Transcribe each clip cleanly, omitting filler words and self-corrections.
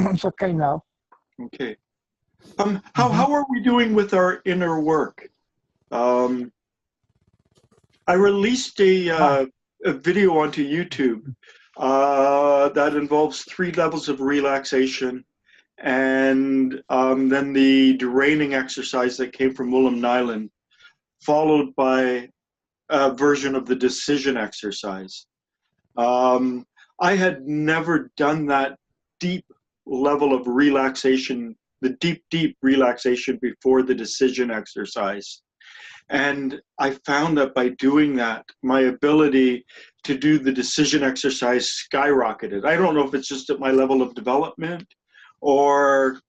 It's okay now. Okay. How are we doing with our inner work? I released a video onto YouTube that involves 3 levels of relaxation, and then the draining exercise that came from Willem Nyland, followed by a version of the decision exercise. I had never done that deep level of relaxation, the deep relaxation before the decision exercise. And I found that by doing that, my ability to do the decision exercise skyrocketed. I don't know if it's just at my level of development, or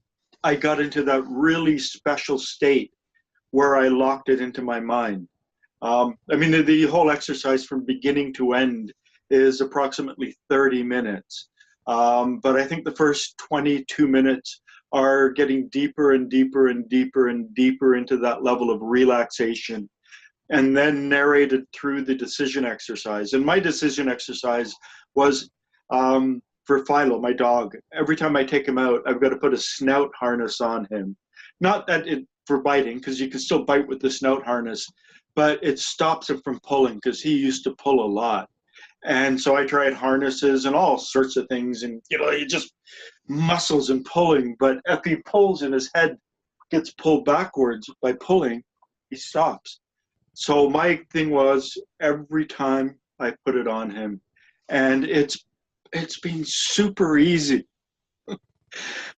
I got into that really special state where I locked it into my mind. I mean, the whole exercise from beginning to end is approximately 30 minutes. But I think the first 22 minutes are getting deeper and deeper and deeper and deeper into that level of relaxation, and then narrated through the decision exercise. And my decision exercise was for Philo, my dog. Every time I take him out, I've got to put a snout harness on him. Not that it for biting, because you can still bite with the snout harness, but it stops him from pulling, because he used to pull a lot. And so I tried harnesses and all sorts of things, and he just muscles and pulling. But if he pulls and his head gets pulled backwards by pulling, he stops. So my thing was, every time I put it on him, and it's been super easy.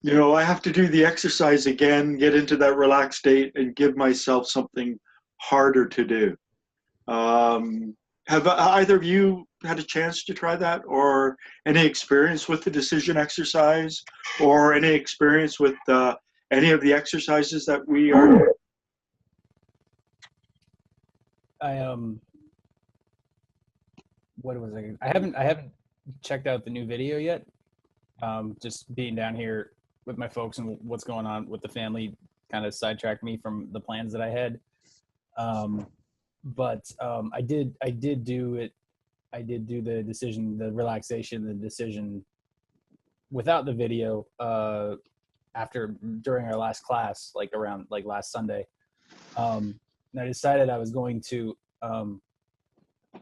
I have to do the exercise again, get into that relaxed state, and give myself something harder to do. Have either of you had a chance to try that, or any experience with the decision exercise, or any experience with any of the exercises that we are? What was I? I haven't checked out the new video yet. Just being down here with my folks and what's going on with the family kind of sidetracked me from the plans that I had. But I did do it. I did do the decision, the relaxation, the decision without the video during our last class, around last Sunday. And I decided I was going to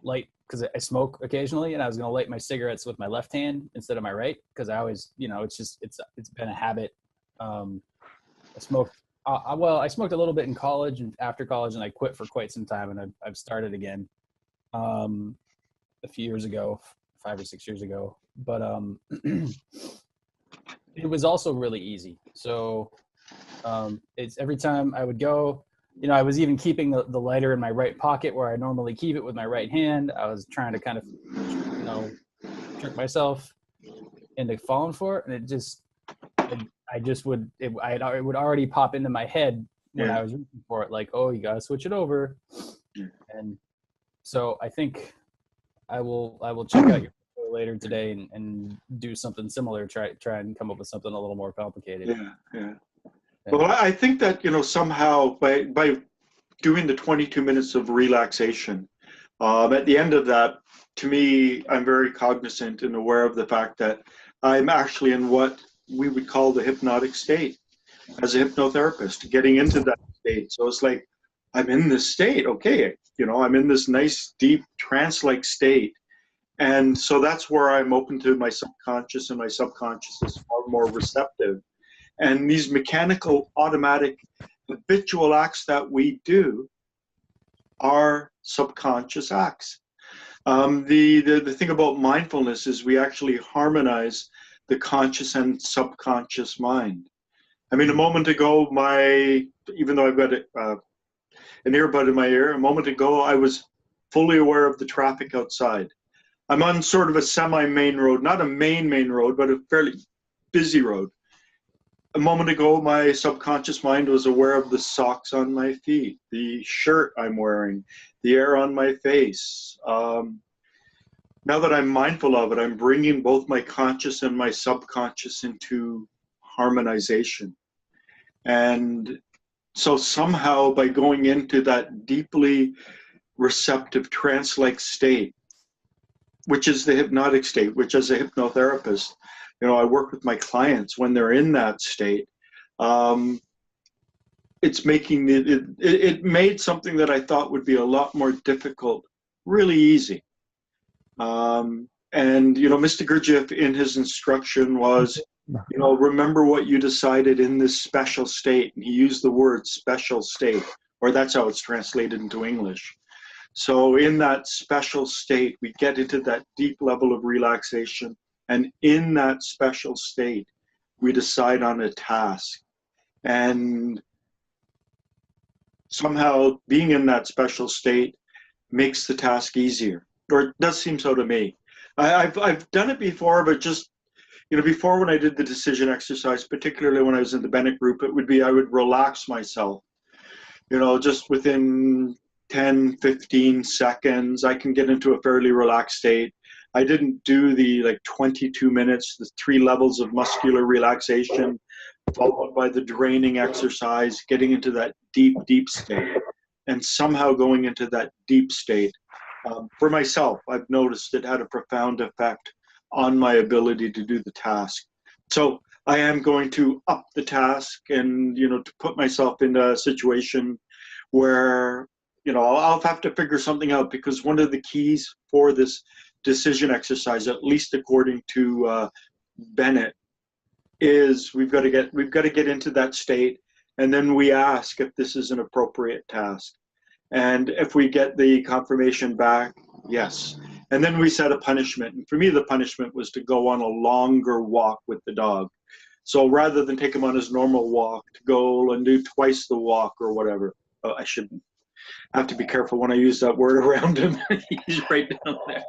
light, because I smoke occasionally, and I was going to light my cigarettes with my left hand instead of my right, because I always, it's been a habit. I smoked. I smoked a little bit in college and after college, and I quit for quite some time, and I've started again a few years ago, 5 or 6 years ago. But it was also really easy. So it's every time I would go, I was even keeping the lighter in my right pocket where I normally keep it with my right hand. I was trying to kind of, trick myself into falling for it, and it would already pop into my head when I was reaching for it, like, oh, you gotta switch it over. And so I think I will check out your video later today and do something similar. Try and come up with something a little more complicated. Yeah. Well, I think that somehow by doing the 22 minutes of relaxation, at the end of that, to me, I'm very cognizant and aware of the fact that I'm actually in what we would call the hypnotic state as a hypnotherapist, getting into that state. So it's like, I'm in this state, okay, I'm in this nice, deep, trance-like state. And so that's where I'm open to my subconscious, and my subconscious is far more receptive. And these mechanical, automatic, habitual acts that we do are subconscious acts. The thing about mindfulness is we actually harmonize the conscious and subconscious mind. I mean, a moment ago, even though I've got an earbud in my ear, a moment ago, I was fully aware of the traffic outside. I'm on sort of a semi-main road, not a main road, but a fairly busy road. A moment ago, my subconscious mind was aware of the socks on my feet, the shirt I'm wearing, the air on my face. Now that I'm mindful of it, I'm bringing both my conscious and my subconscious into harmonization. And so somehow, by going into that deeply receptive trance-like state, which is the hypnotic state, which as a hypnotherapist, I work with my clients when they're in that state. It's making it made something that I thought would be a lot more difficult really easy. And Mr. Gurdjieff in his instruction was, remember what you decided in this special state. And he used the word special state, or that's how it's translated into English. So in that special state, we get into that deep level of relaxation. And in that special state, we decide on a task. And somehow being in that special state makes the task easier, or it does seem so to me. I've done it before, but just, before when I did the decision exercise, particularly when I was in the Bennett group, it would be I would relax myself, just within 10, 15 seconds, I can get into a fairly relaxed state. I didn't do the 22 minutes, the 3 levels of muscular relaxation, followed by the draining exercise, getting into that deep, deep state, and somehow going into that deep state. For myself, I've noticed it had a profound effect on my ability to do the task. So I am going to up the task and, to put myself in a situation where, I'll have to figure something out, because one of the keys for this decision exercise, at least according to Bennett, is we've got to get into that state, and then we ask if this is an appropriate task. And if we get the confirmation back, yes. And then we set a punishment. And for me, the punishment was to go on a longer walk with the dog. So rather than take him on his normal walk, to go and do twice the walk or whatever. Oh, I shouldn't. I have to be careful when I use that word around him. He's right down there.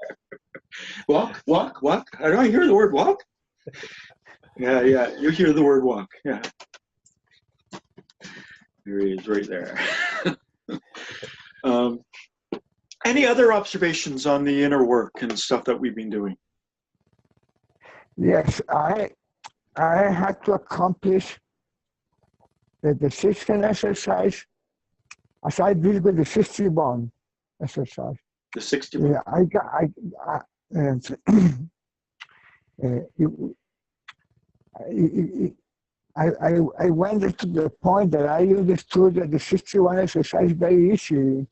Walk, walk, walk. I don't hear the word walk. Yeah, you hear the word walk. Yeah. There he is, right there. Any other observations on the inner work and stuff that we've been doing? Yes, I had to accomplish the decision exercise as I did with the 61 exercise. The 61. Yeah, I went to the point that I understood that the 61 exercise very easily.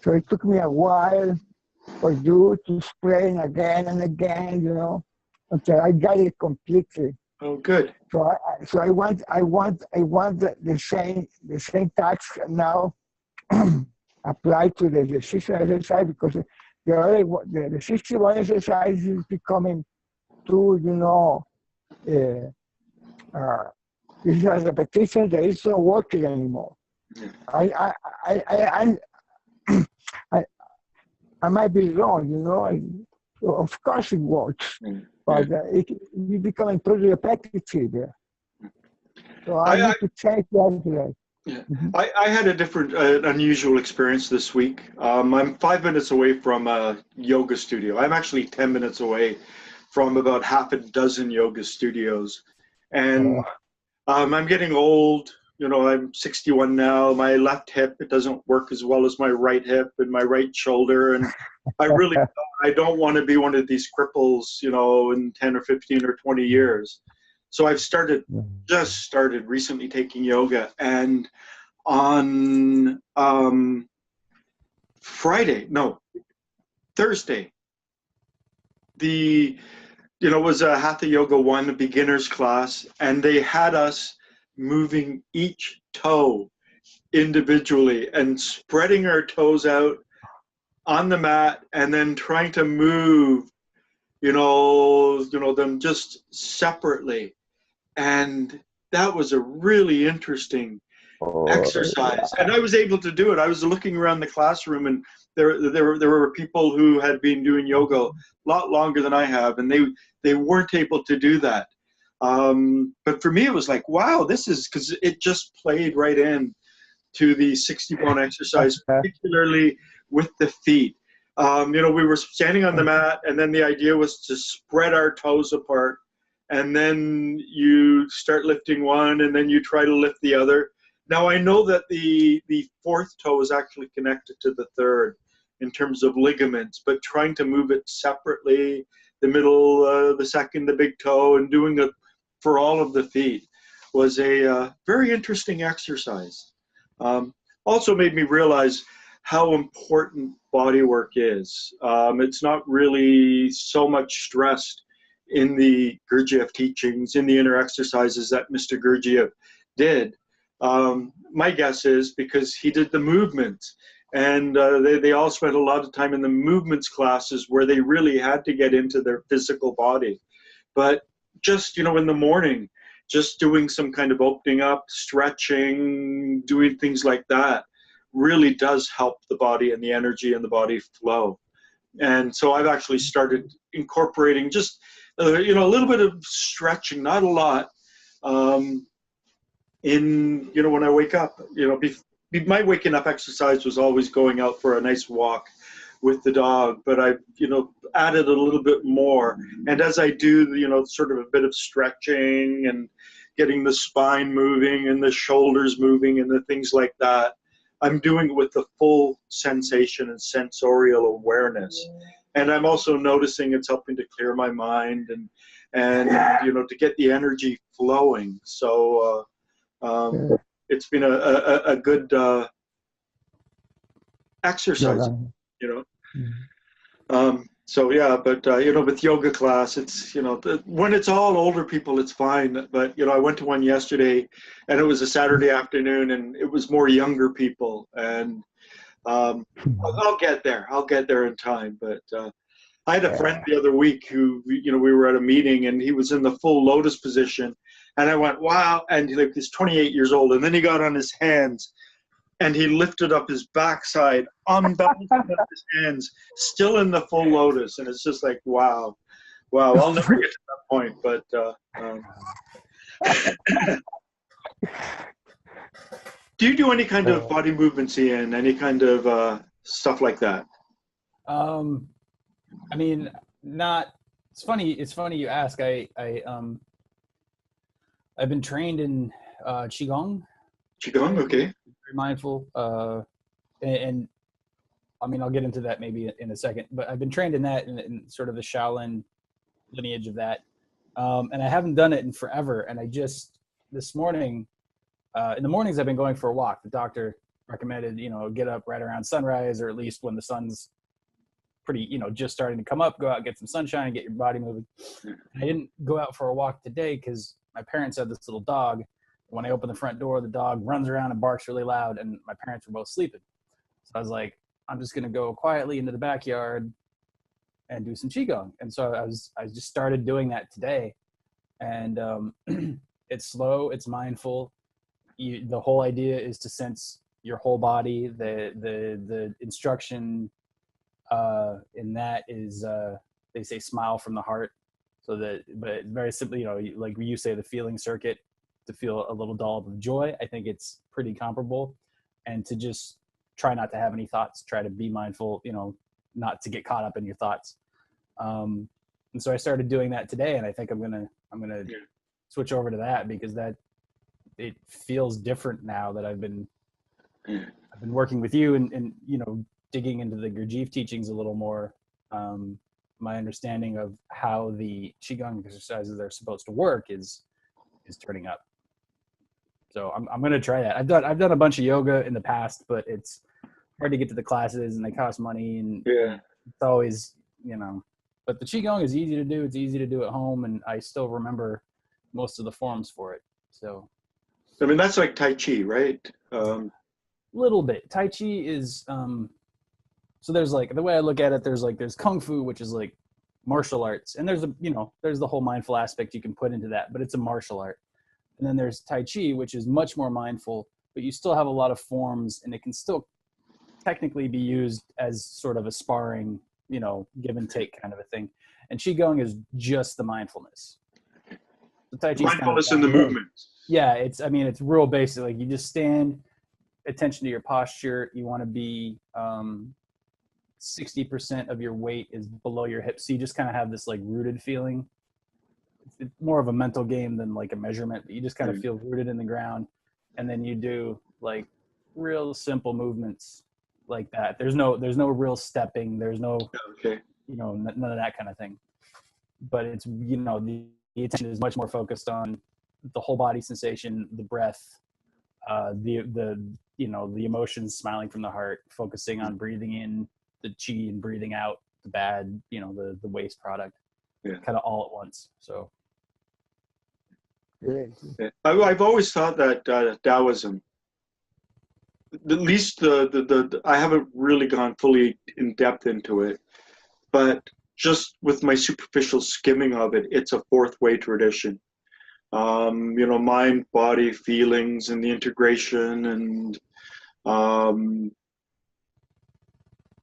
So it took me a while for you to explain again and again, until I got it completely. Oh, good. So I want the same task now applied to the decision exercise, because the 61 exercise is becoming too, this is a repetition that is not working anymore. I might be wrong, of course it works, but it's becoming totally repetitive there. So I need to change that. Yeah. I had a different, unusual experience this week. I'm 5 minutes away from a yoga studio. I'm actually 10 minutes away from about half a dozen yoga studios. And I'm getting old. I'm 61 now. My left hip, it doesn't work as well as my right hip and my right shoulder. And I don't want to be one of these cripples, in 10 or 15 or 20 years. So I've just started recently taking yoga, and on Thursday, was a Hatha Yoga 1 beginners class, and they had us moving each toe individually and spreading our toes out on the mat, and then trying to move, them just separately. And that was a really interesting exercise. And I was able to do it. I was looking around the classroom, and there were people who had been doing yoga a lot longer than I have, and they weren't able to do that. But for me, it was like, wow, this is, because it just played right in to the 61 exercise, particularly with the feet. We were standing on the mat, and then the idea was to spread our toes apart. And then you start lifting one, and then you try to lift the other. Now, I know that the fourth toe is actually connected to the third, in terms of ligaments, but trying to move it separately, the middle, the second, the big toe, and doing it for all of the feet was a very interesting exercise. Also made me realize how important body work is. It's not really so much stressed in the Gurdjieff teachings, in the inner exercises that Mr. Gurdjieff did. My guess is because he did the movements, and they all spent a lot of time in the movements classes where they really had to get into their physical body. But just, in the morning, just doing some kind of opening up, stretching, doing things like that really does help the body and the energy in the body flow. And so I've actually started incorporating just, a little bit of stretching, not a lot, in, when I wake up. My waking up exercise was always going out for a nice walk with the dog, but I've, added a little bit more. And as I do, sort of a bit of stretching and getting the spine moving and the shoulders moving and the things like that, I'm doing it with the full sensation and sensorial awareness. And I'm also noticing it's helping to clear my mind and to get the energy flowing. So it's been a good exercise, So yeah, but with yoga class, it's when it's all older people, it's fine. But I went to one yesterday, and it was a Saturday afternoon, and it was more younger people. And I'll get there in time. But I had a friend the other week who we were at a meeting, and he was in the full lotus position, and I went, wow. And he's 28 years old, and then he got on his hands. And he lifted up his backside, unbalanced up his hands, still in the full lotus. And it's just like, wow. I'll never get to that point. But do you do any kind of body movements, Ian? Any kind of stuff like that? I mean, not. It's funny. It's funny you ask. I've been trained in qigong. Qigong, okay. Very mindful, and I mean, I'll get into that maybe in a second. But I've been trained in that, in sort of the Shaolin lineage of that, and I haven't done it in forever. And I just this morning, in the mornings, I've been going for a walk. The doctor recommended, get up right around sunrise, or at least when the sun's pretty, just starting to come up. Go out, get some sunshine, get your body moving. I didn't go out for a walk today because my parents had this little dog. When I open the front door, the dog runs around and barks really loud, and my parents were both sleeping. So I was like, I'm just going to go quietly into the backyard and do some qigong. And so I just started doing that today. And it's slow, it's mindful. The whole idea is to sense your whole body. The instruction in that is, they say smile from the heart. But very simply, like you say, the feeling circuit, to feel a little dollop of joy. I think it's pretty comparable. And to just try not to have any thoughts, try to be mindful, not to get caught up in your thoughts. And so I started doing that today, and I think I'm gonna switch over to that, because it feels different now that I've been working with you and digging into the Gurdjieff teachings a little more. My understanding of how the qigong exercises are supposed to work is turning up. So I'm going to try that. I've done a bunch of yoga in the past, but it's hard to get to the classes, and they cost money, and it's always, but the qigong is easy to do. It's easy to do at home, and I still remember most of the forms for it. So, I mean, that's like Tai Chi, right? Little bit. Tai Chi is, so there's like, the way I look at it, there's Kung Fu, which is like martial arts. And there's there's the whole mindful aspect you can put into that, but it's a martial art. And then there's Tai Chi, which is much more mindful, but you still have a lot of forms, and it can still technically be used as sort of a sparring, give and take kind of a thing. And Qigong is just the mindfulness. The Tai Chi mindfulness in the movement. Yeah, it's real basic. Like, you just stand, attention to your posture. You want to be 60% of your weight is below your hips. So you just kind of have this like rooted feeling. It's more of a mental game than like a measurement, but you just kind of feel rooted in the ground. And then you do like real simple movements like that. There's no real stepping. There's no, Okay. none of that kind of thing. But it's, the attention is much more focused on the whole body sensation, the breath, the emotions, smiling from the heart, focusing on breathing in the chi and breathing out the bad, the waste product, kind of all at once. So. Yes. I've always thought that Taoism, at least I haven't really gone fully in depth into it, but just with my superficial skimming of it, it's a fourth way tradition. Mind, body, feelings, and the integration. And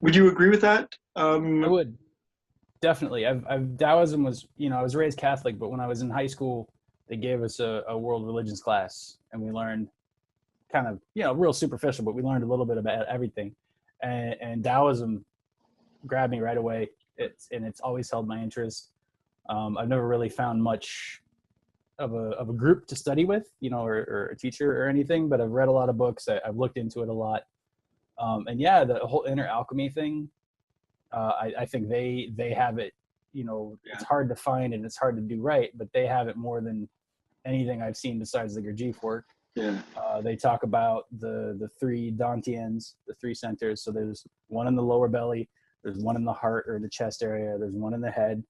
would you agree with that? I would, definitely. Taoism was, I was raised Catholic, but when I was in high school, they gave us a world religions class, and we learned kind of, real superficial, but we learned a little bit about everything. And Taoism grabbed me right away. It's always held my interest. I've never really found much of a group to study with, or a teacher or anything, but I've read a lot of books. I've looked into it a lot. And yeah, the whole inner alchemy thing, I think they have it, it's hard to find and it's hard to do right, but they have it more than anything I've seen besides the Gurdjieff work. Yeah. They talk about the three dantians, the three centers. So there's one in the lower belly, there's one in the heart or the chest area, there's one in the head.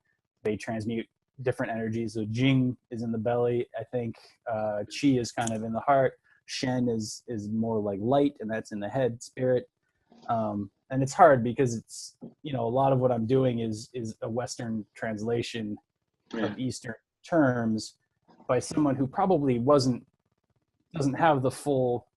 They transmute different energies. So Jing is in the belly, I think. Qi is kind of in the heart. Shen is more like light, and that's in the head, spirit. And it's hard because it's, a lot of what I'm doing is a Western translation of Eastern terms by someone who probably doesn't have the full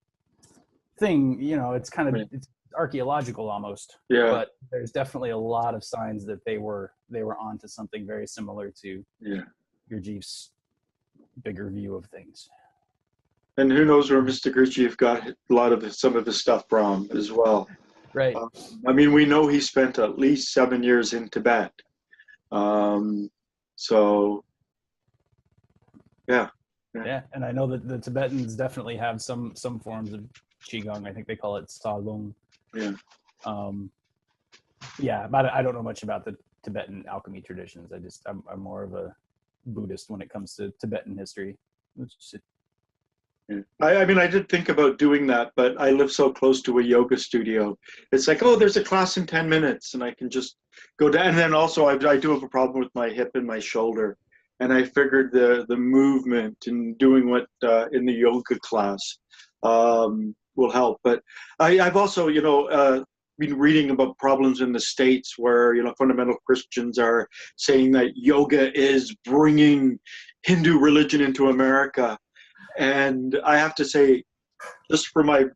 thing. It's kind of, it's archaeological almost. Yeah. But there's definitely a lot of signs that they were onto something very similar to Gurdjieff's bigger view of things. And who knows where Mr. Gurdjieff got a lot of some of his stuff from as well. Right. We know he spent at least 7 years in Tibet. So, yeah. Yeah, and I know that the Tibetans definitely have some forms of qigong. I think they call it salong. Yeah. But I don't know much about the Tibetan alchemy traditions. I'm more of a Buddhist when it comes to Tibetan history. I did think about doing that, but I live so close to a yoga studio. It's like, oh, there's a class in 10 minutes, and I can just go down. And then also, I do have a problem with my hip and my shoulder. And I figured the movement and doing what in the yoga class will help. But I've also, been reading about problems in the States where, fundamental Christians are saying that yoga is bringing Hindu religion into America. And I have to say, just for my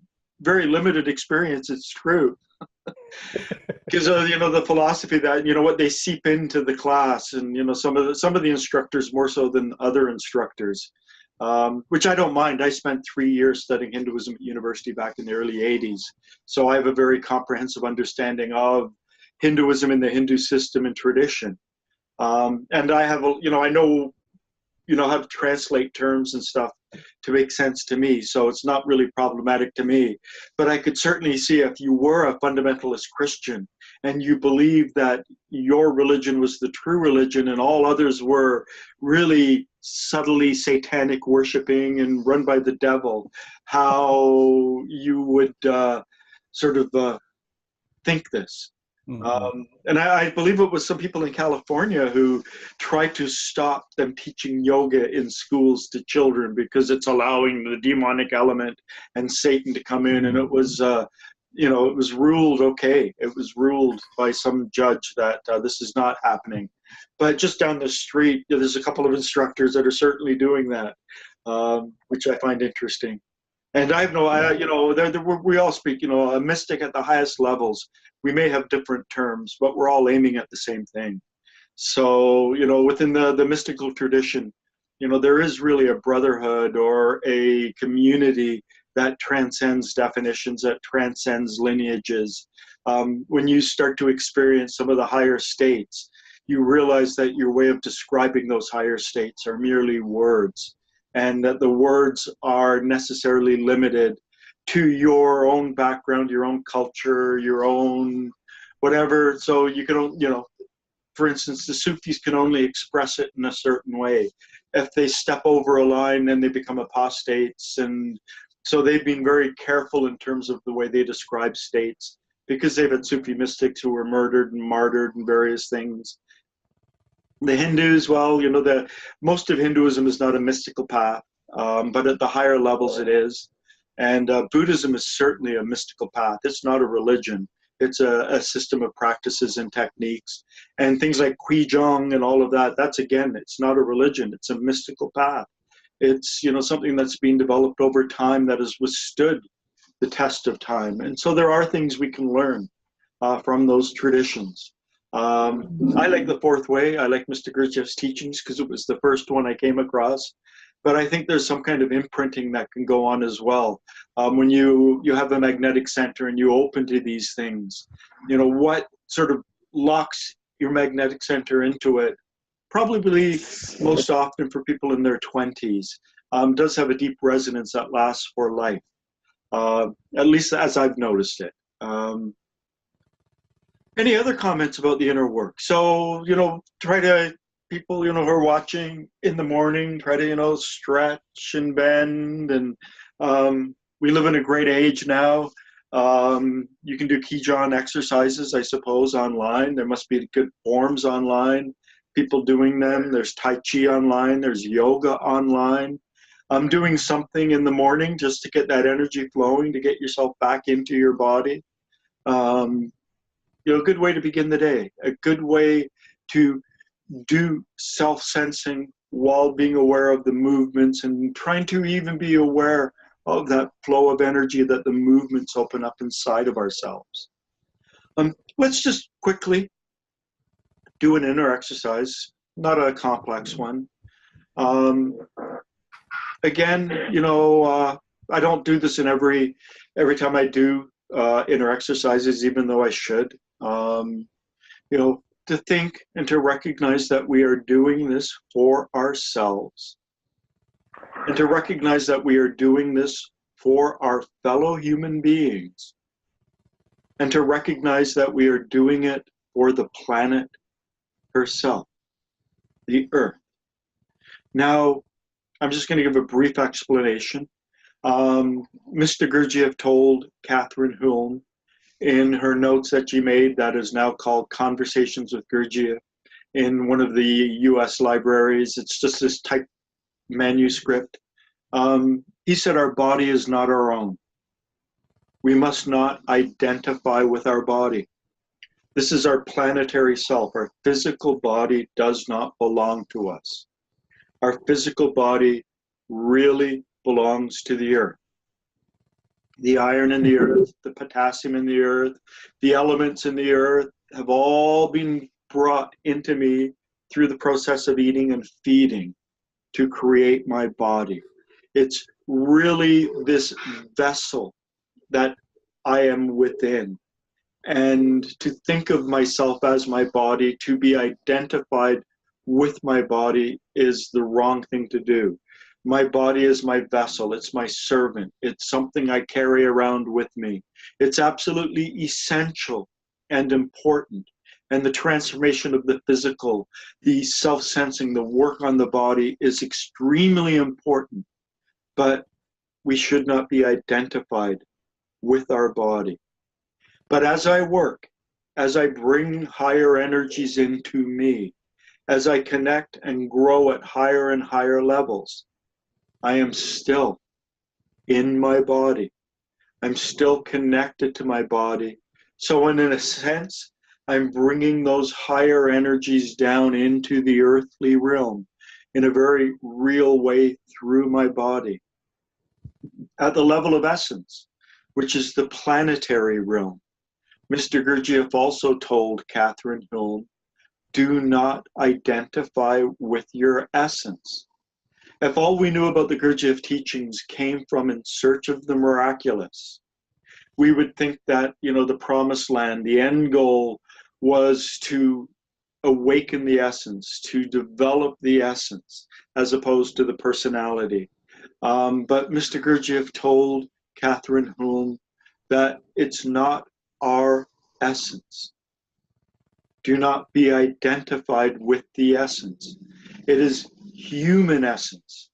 very limited experience, it's true. Because the philosophy that what they seep into the class, and some of the instructors more so than other instructors, which I don't mind. I spent 3 years studying Hinduism at university back in the early 80s, so I have a very comprehensive understanding of Hinduism and the Hindu system and tradition. And I have I know how to translate terms and stuff to make sense to me. So it's not really problematic to me. But I could certainly see if you were a fundamentalist Christian and you believed that your religion was the true religion and all others were really subtly satanic worshiping and run by the devil, how you would think this. Mm-hmm. And I believe it was some people in California who tried to stop them teaching yoga in schools to children because it's allowing the demonic element and Satan to come in. And it was, it was ruled okay. It was ruled by some judge that this is not happening. But just down the street, there's a couple of instructors that are certainly doing that, which I find interesting. And we all speak, a mystic at the highest levels. We may have different terms, but we're all aiming at the same thing. So, within the mystical tradition, there is really a brotherhood or a community that transcends definitions, that transcends lineages. When you start to experience some of the higher states, you realize that your way of describing those higher states are merely words, and that the words are necessarily limited to your own background, your own culture, your own whatever. So you can, you know, for instance, the Sufis can only express it in a certain way. If they step over a line, then they become apostates. And so they've been very careful in terms of the way they describe states, because they've had Sufi mystics who were murdered and martyred and various things. The Hindus, well, you know, most of Hinduism is not a mystical path, but at the higher levels it is. And Buddhism is certainly a mystical path. It's not a religion. It's a system of practices and techniques. And things like Qigong and all of that, that's, again, it's not a religion. It's a mystical path. It's, you know, something that's been developed over time that has withstood the test of time. And so there are things we can learn from those traditions. I like the Fourth Way. I like Mr. Gurdjieff's teachings because it was the first one I came across. But I think there's some kind of imprinting that can go on as well. When you have a magnetic center and you open to these things, you know, what sort of locks your magnetic center into it, probably most often for people in their 20s, does have a deep resonance that lasts for life, at least as I've noticed it. Any other comments about the inner work? So, you know, people, you know, who are watching in the morning, try to, you know, stretch and bend. And we live in a great age now. You can do Qigong exercises, I suppose, online. There must be good forms online, people doing them. There's Tai Chi online. There's yoga online. Doing something in the morning just to get that energy flowing, to get yourself back into your body. You know, a good way to begin the day, a good way to do self-sensing while being aware of the movements and trying to even be aware of that flow of energy that the movements open up inside of ourselves. Let's just quickly do an inner exercise, not a complex one. Again, you know, I don't do this in every time I do inner exercises, even though I should. You know, to think and to recognize that we are doing this for ourselves, and to recognize that we are doing this for our fellow human beings, and to recognize that we are doing it for the planet herself, the Earth. Now, I'm just going to give a brief explanation. Mr. Gurdjieff told Catherine Hulme in her notes that she made, that is now called Conversations with Gurdjieff, in one of the US libraries. It's just this typed manuscript. He said our body is not our own. We must not identify with our body. This is our planetary self. Our physical body does not belong to us. Our physical body really belongs to the Earth. The iron in the Earth, the potassium in the Earth, the elements in the Earth have all been brought into me through the process of eating and feeding to create my body. It's really this vessel that I am within. And to think of myself as my body, to be identified with my body, is the wrong thing to do. My body is my vessel. It's my servant. It's something I carry around with me. It's absolutely essential and important. And the transformation of the physical, the self-sensing, the work on the body is extremely important. But we should not be identified with our body. But as I work, as I bring higher energies into me, as I connect and grow at higher and higher levels, I am still in my body. I'm still connected to my body. So in a sense, I'm bringing those higher energies down into the earthly realm in a very real way through my body. At the level of essence, which is the planetary realm, Mr. Gurdjieff also told Catherine Hulme, do not identify with your essence. If all we knew about the Gurdjieff teachings came from in search of the miraculous, we would think that, you know, the promised land, the end goal was to awaken the essence, to develop the essence, as opposed to the personality. But Mr. Gurdjieff told Catherine Hulme, that it's not our essence. Do not be identified with the essence. It is human essence.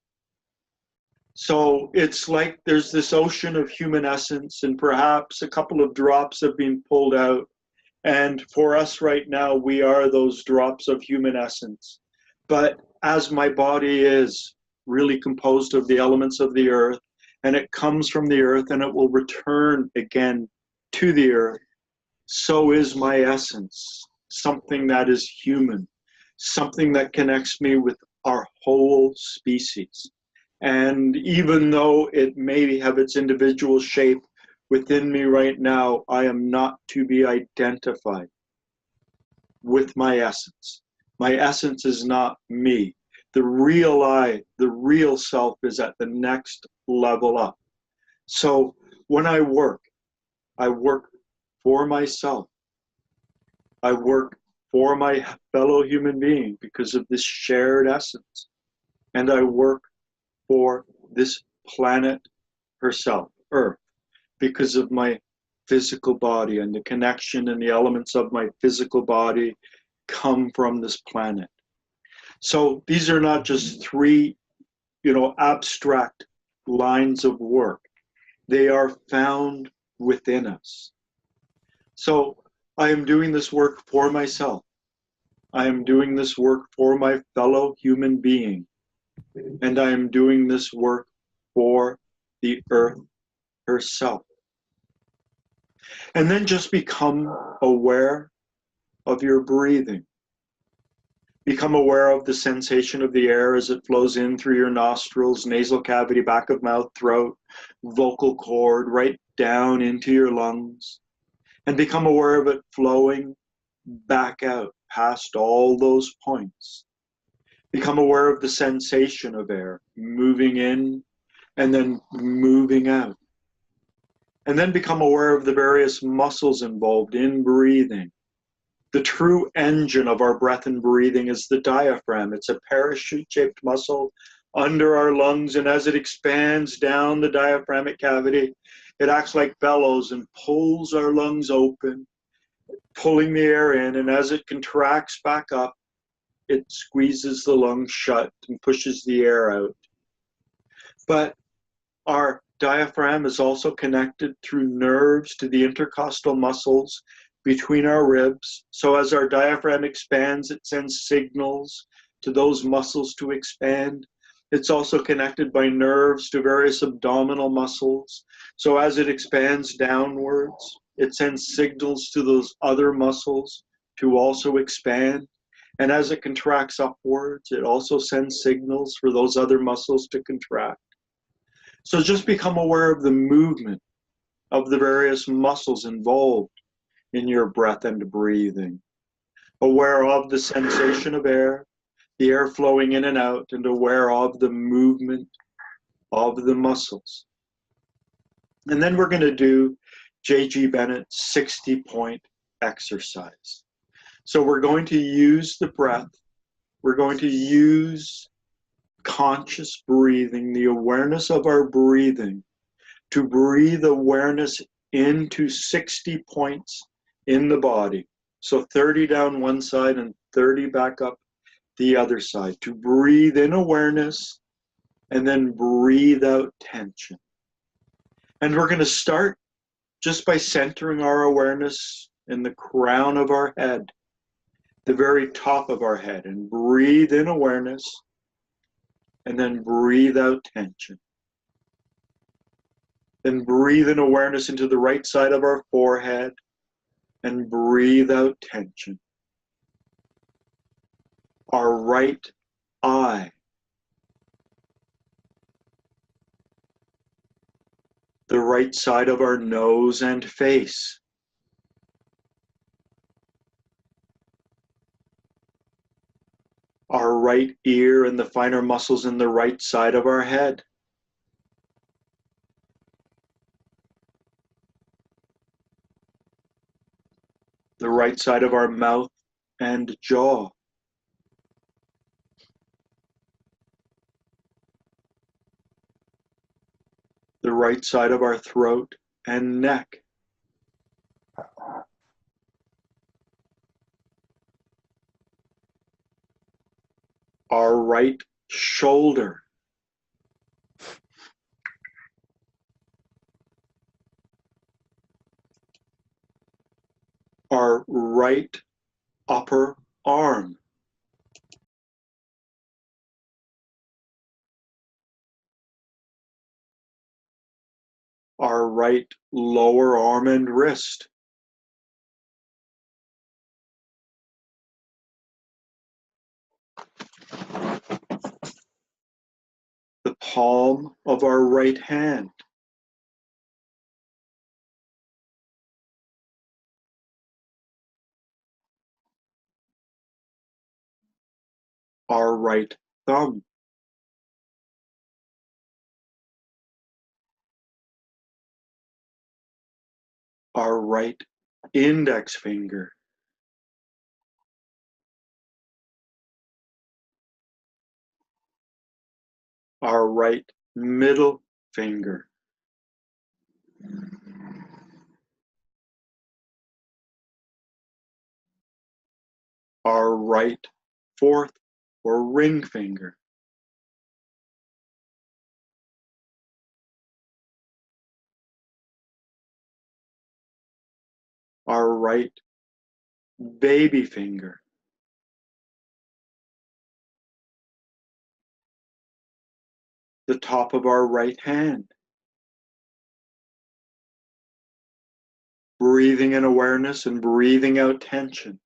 So it's like there's this ocean of human essence, and perhaps a couple of drops have been pulled out. And for us right now, we are those drops of human essence. But as my body is really composed of the elements of the earth, and it comes from the earth and it will return again to the earth, so is my essence, something that is human, something that connects me with our whole species. And even though it may have its individual shape within me right now, I am not to be identified with my essence. My essence is not me. The real I, the real self, is at the next level up. So when I work for myself. I work for my fellow human being because of this shared essence. And I work for this planet herself, Earth, because of my physical body, and the connection and the elements of my physical body come from this planet. So these are not just three, abstract lines of work. They are found within us. So I am doing this work for myself. I am doing this work for my fellow human being. And I am doing this work for the earth herself. And then just become aware of your breathing. Become aware of the sensation of the air as it flows in through your nostrils, nasal cavity, back of mouth, throat, vocal cord, right down into your lungs. And become aware of it flowing back out past all those points. Become aware of the sensation of air moving in and then moving out. And then become aware of the various muscles involved in breathing. The true engine of our breath and breathing is the diaphragm. It's a parachute-shaped muscle under our lungs, and as it expands down the diaphragmatic cavity, it acts like bellows and pulls our lungs open, pulling the air in, and as it contracts back up, it squeezes the lungs shut and pushes the air out. But our diaphragm is also connected through nerves to the intercostal muscles between our ribs. So as our diaphragm expands, it sends signals to those muscles to expand. It's also connected by nerves to various abdominal muscles. So as it expands downwards, it sends signals to those other muscles to also expand. And as it contracts upwards, it also sends signals for those other muscles to contract. So just become aware of the movement of the various muscles involved in your breath and breathing. Aware of the sensation of air, the air flowing in and out, and aware of the movement of the muscles. And then we're going to do J.G. Bennett's 60-point exercise. So we're going to use the breath. We're going to use conscious breathing, the awareness of our breathing, to breathe awareness into 60 points in the body. So 30 down one side and 30 back up the other side. To breathe in awareness and then breathe out tension. And we're going to start just by centering our awareness in the crown of our head, the very top of our head, and breathe in awareness and then breathe out tension. Then breathe in awareness into the right side of our forehead and breathe out tension. Our right eye. The right side of our nose and face. Our right ear and the finer muscles in the right side of our head. The right side of our mouth and jaw. the right side of our throat and neck, our right shoulder, our right upper arm, our right lower arm and wrist, the palm of our right hand, our right thumb, our right index finger, our right middle finger, our right fourth or ring finger, our right baby finger, the top of our right hand, breathing in awareness and breathing out tension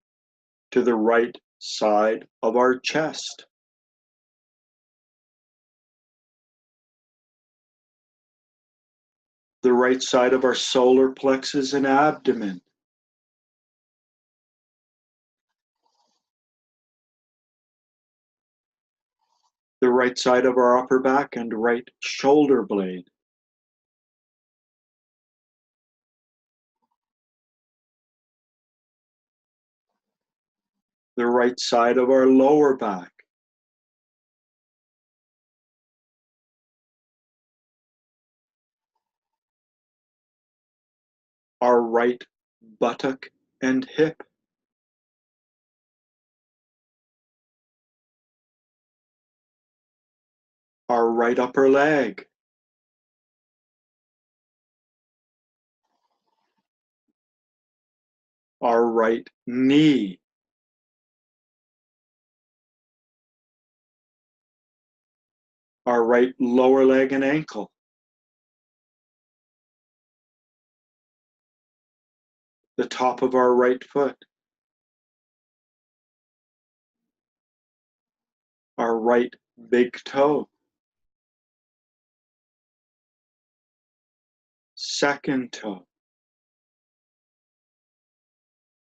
to the right side of our chest, the right side of our solar plexus and abdomen, the right side of our upper back and right shoulder blade, the right side of our lower back, our right buttock and hip, our right upper leg, our right knee, our right lower leg and ankle, the top of our right foot, our right big toe, second toe,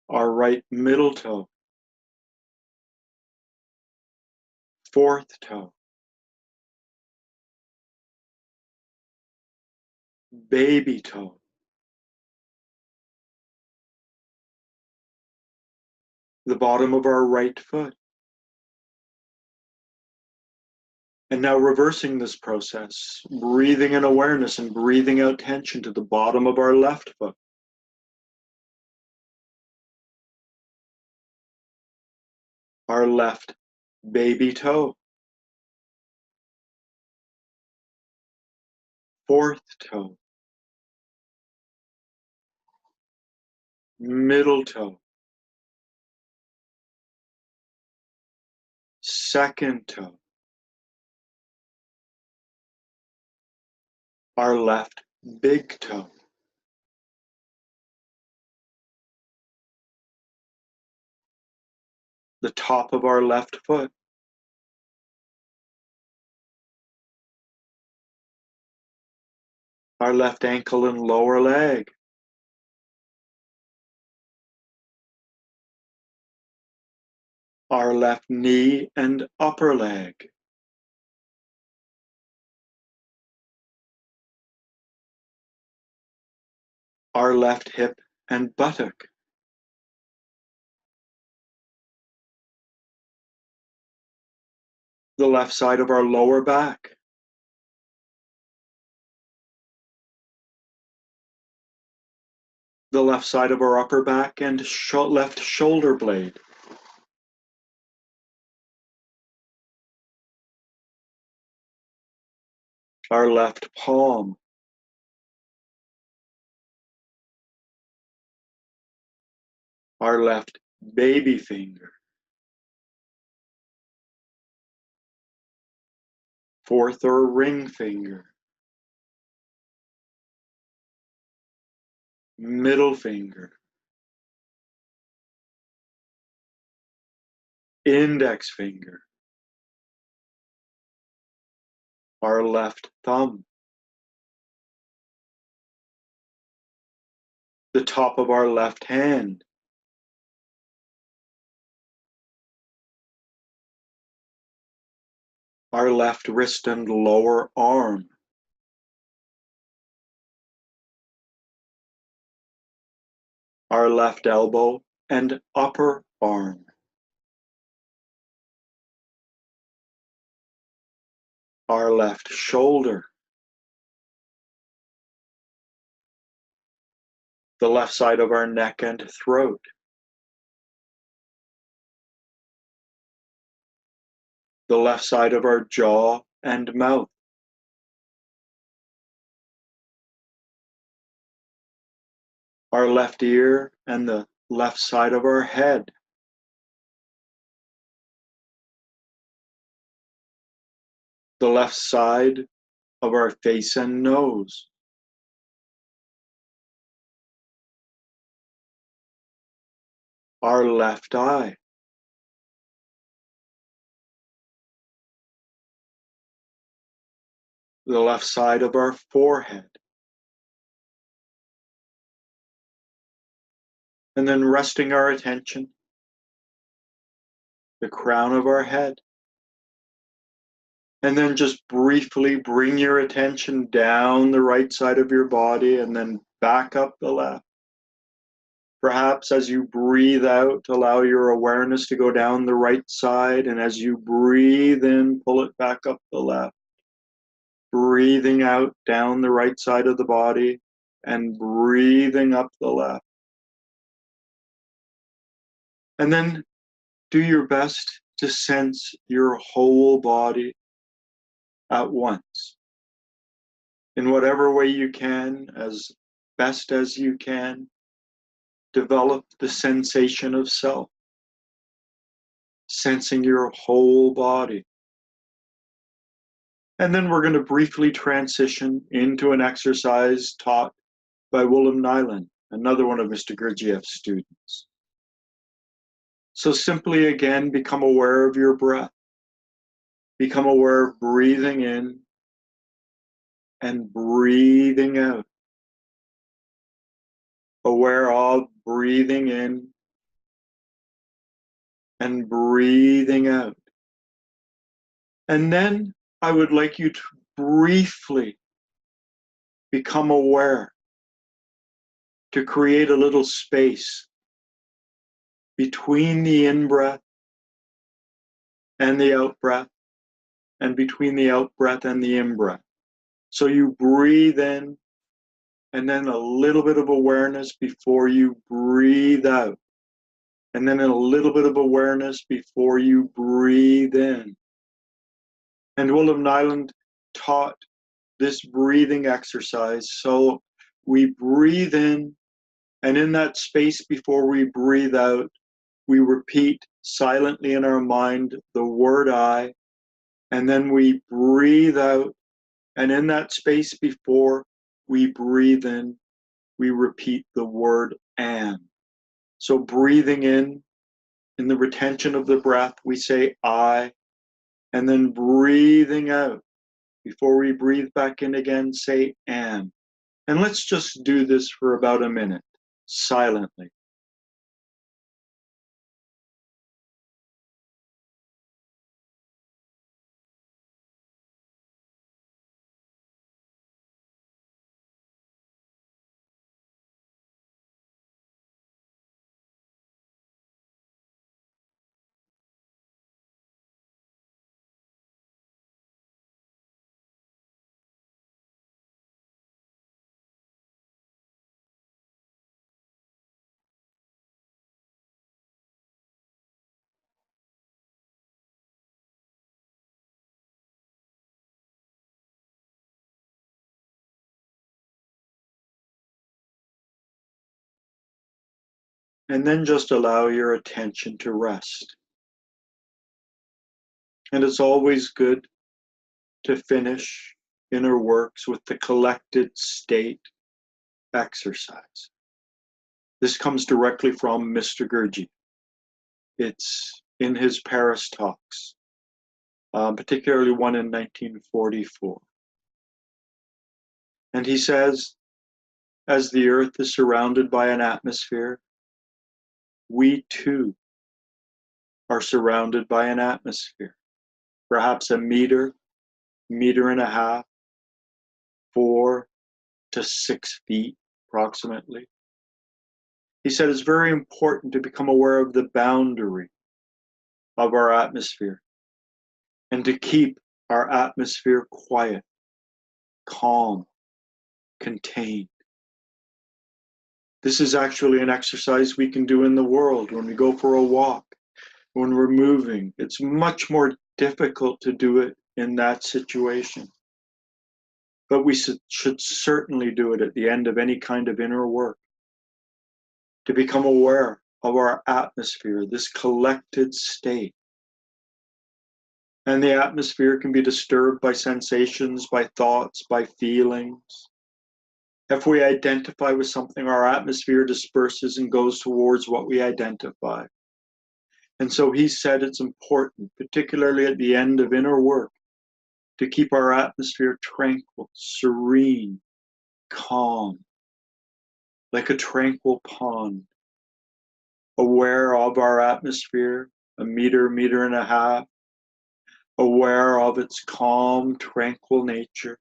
our right middle toe, fourth toe, baby toe, the bottom of our right foot. And now reversing this process, breathing in awareness and breathing out tension to the bottom of our left foot, our left baby toe, fourth toe, middle toe, second toe, our left big toe, the top of our left foot, our left ankle and lower leg, our left knee and upper leg, our left hip and buttock, the left side of our lower back, the left side of our upper back and left shoulder blade. Our left palm. Our left baby finger. Fourth or ring finger. Middle finger. Index finger. Our left thumb. The top of our left hand. Our left wrist and lower arm. Our left elbow and upper arm. Our left shoulder. The left side of our neck and throat. The left side of our jaw and mouth. Our left ear and the left side of our head. The left side of our face and nose. Our left eye. The left side of our forehead. And then resting our attention, the crown of our head. And then just briefly bring your attention down the right side of your body and then back up the left. Perhaps as you breathe out, allow your awareness to go down the right side, and as you breathe in, pull it back up the left. Breathing out down the right side of the body and breathing up the left. And then do your best to sense your whole body at once. In whatever way you can, as best as you can, develop the sensation of self, sensing your whole body. And then we're going to briefly transition into an exercise taught by William Nyland, another one of Mr. Gurdjieff's students. So simply again, become aware of your breath. Become aware of breathing in and breathing out. Aware of breathing in and breathing out. And then I would like you to briefly become aware, to create a little space between the in-breath and the out-breath, and between the out-breath and the in-breath. So you breathe in, and then a little bit of awareness before you breathe out. And then a little bit of awareness before you breathe in. And William Nyland taught this breathing exercise. So we breathe in, and in that space before we breathe out, we repeat silently in our mind the word I, and then we breathe out, and in that space before we breathe in, we repeat the word am. So breathing in the retention of the breath, we say I, and then breathing out, before we breathe back in again, say am. And let's just do this for about a minute, silently. And then just allow your attention to rest. And it's always good to finish inner works with the collected state exercise. This comes directly from Mr. Gurdjieff. It's in his Paris talks, particularly one in 1944. And he says, as the earth is surrounded by an atmosphere, we too are surrounded by an atmosphere, perhaps a meter, meter and a half, 4 to 6 feet approximately. He said it's very important to become aware of the boundary of our atmosphere and to keep our atmosphere quiet, calm, contained. This is actually an exercise we can do in the world when we go for a walk, when we're moving. It's much more difficult to do it in that situation. But we should certainly do it at the end of any kind of inner work, to become aware of our atmosphere, this collected state. And the atmosphere can be disturbed by sensations, by thoughts, by feelings. If we identify with something, our atmosphere disperses and goes towards what we identify. And so he said it's important, particularly at the end of inner work, to keep our atmosphere tranquil, serene, calm, like a tranquil pond, aware of our atmosphere, a meter, meter and a half, aware of its calm, tranquil nature.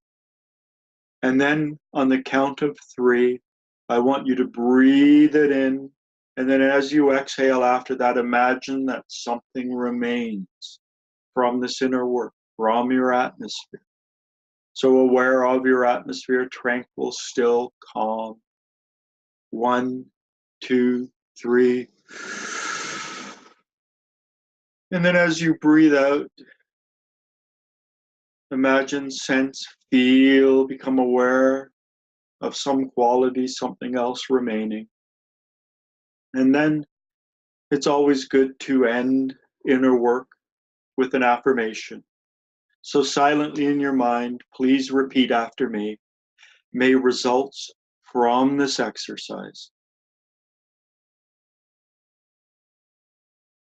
And then on the count of 3, I want you to breathe it in. And then as you exhale after that, imagine that something remains from this inner work, from your atmosphere. So aware of your atmosphere, tranquil, still, calm. 1, 2, 3. And then as you breathe out, imagine, sense, feel, become aware of some quality, something else remaining. And then it's always good to end inner work with an affirmation. So silently in your mind, please repeat after me. May results from this exercise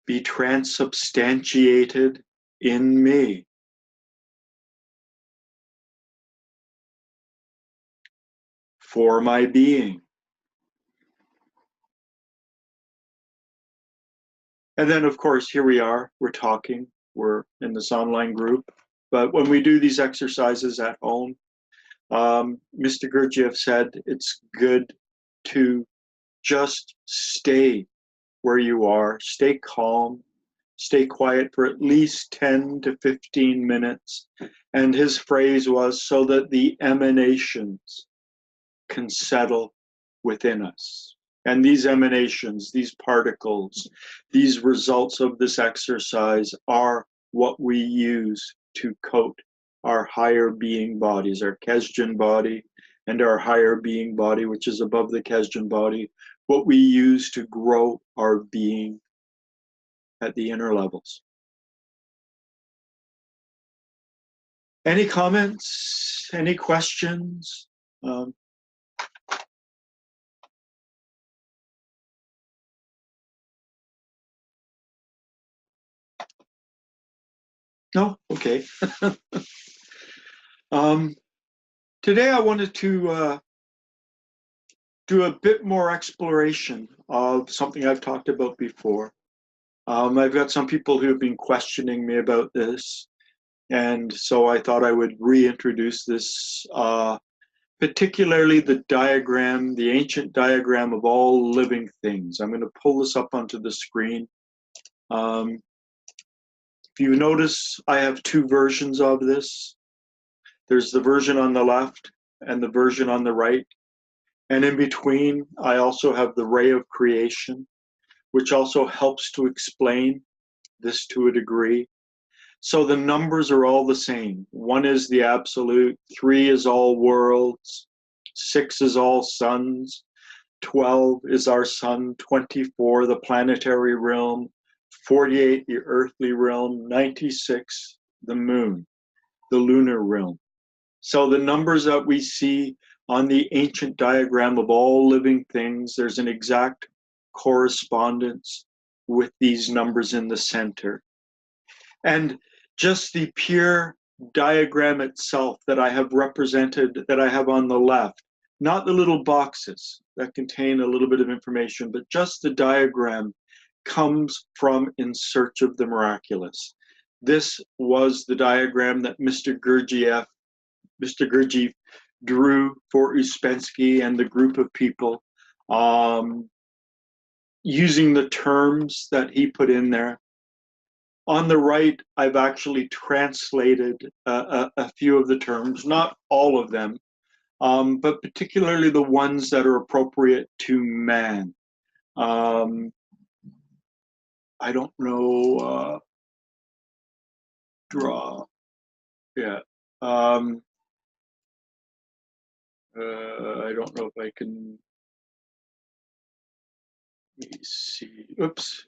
be transubstantiated in me. For my being. And then, of course, here we are, we're talking, we're in this online group. But when we do these exercises at home, Mr. Gurdjieff said it's good to just stay where you are, stay calm, stay quiet for at least 10 to 15 minutes. And his phrase was, so that the emanations can settle within us. And these emanations, these particles, these results of this exercise are what we use to coat our higher being bodies, our Kesdjan body and our higher being body, which is above the Kesdjan body, what we use to grow our being at the inner levels. Any comments? Any questions? No? Okay. Today I wanted to do a bit more exploration of something I've talked about before. I've got some people who have been questioning me about this, and so I thought I would reintroduce this, particularly the diagram, the ancient diagram of all living things. I'm going to pull this up onto the screen. If you notice, I have 2 versions of this. There's the version on the left and the version on the right. And in between, I also have the ray of creation, which also helps to explain this to a degree. So the numbers are all the same. 1 is the absolute, 3 is all worlds, 6 is all suns, 12 is our sun, 24 the planetary realm, 48 the earthly realm, 96 the moon, the lunar realm. So the numbers that we see on the ancient diagram of all living things, there's an exact correspondence with these numbers in the center. And just the pure diagram itself that I have represented, that I have on the left, not the little boxes that contain a little bit of information, but just the diagram comes from In Search of the Miraculous. This was the diagram that Mr. Gurdjieff drew for Ouspensky and the group of people, using the terms that he put in there. On the right, I've actually translated a few of the terms, not all of them, but particularly the ones that are appropriate to man. I don't know, draw, yeah. I don't know if I can, let me see, oops.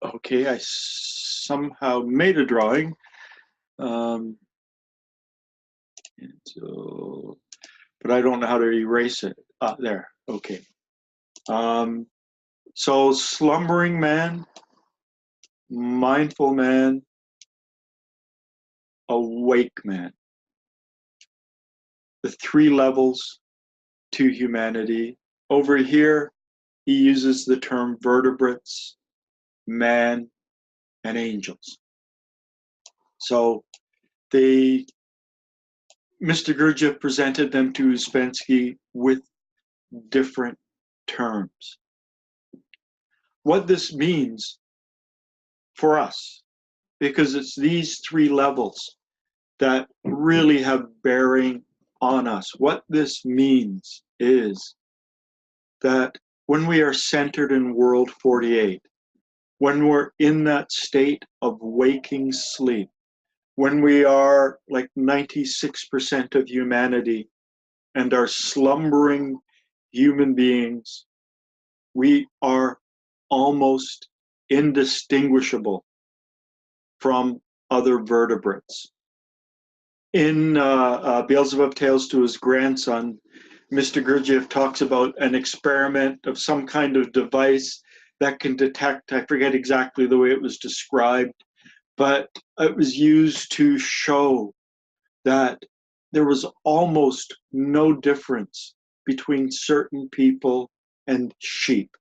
Okay, I somehow made a drawing. So, but I don't know how to erase it. There, okay. So slumbering man, mindful man, awake man. The three levels to humanity. Over here, he uses the term vertebrates, man, and angels. So Mr. Gurdjieff presented them to Ouspensky with different terms. What this means for us, because it's these three levels that really have bearing on us. What this means is that when we are centered in World 48, when we're in that state of waking sleep, when we are like 96% of humanity and are slumbering human beings, we are almost indistinguishable from other vertebrates. In Beelzebub Tales to His Grandson, Mr. Gurdjieff talks about an experiment of some kind of device that can detect, I forget exactly the way it was described, but it was used to show that there was almost no difference between certain people and sheep.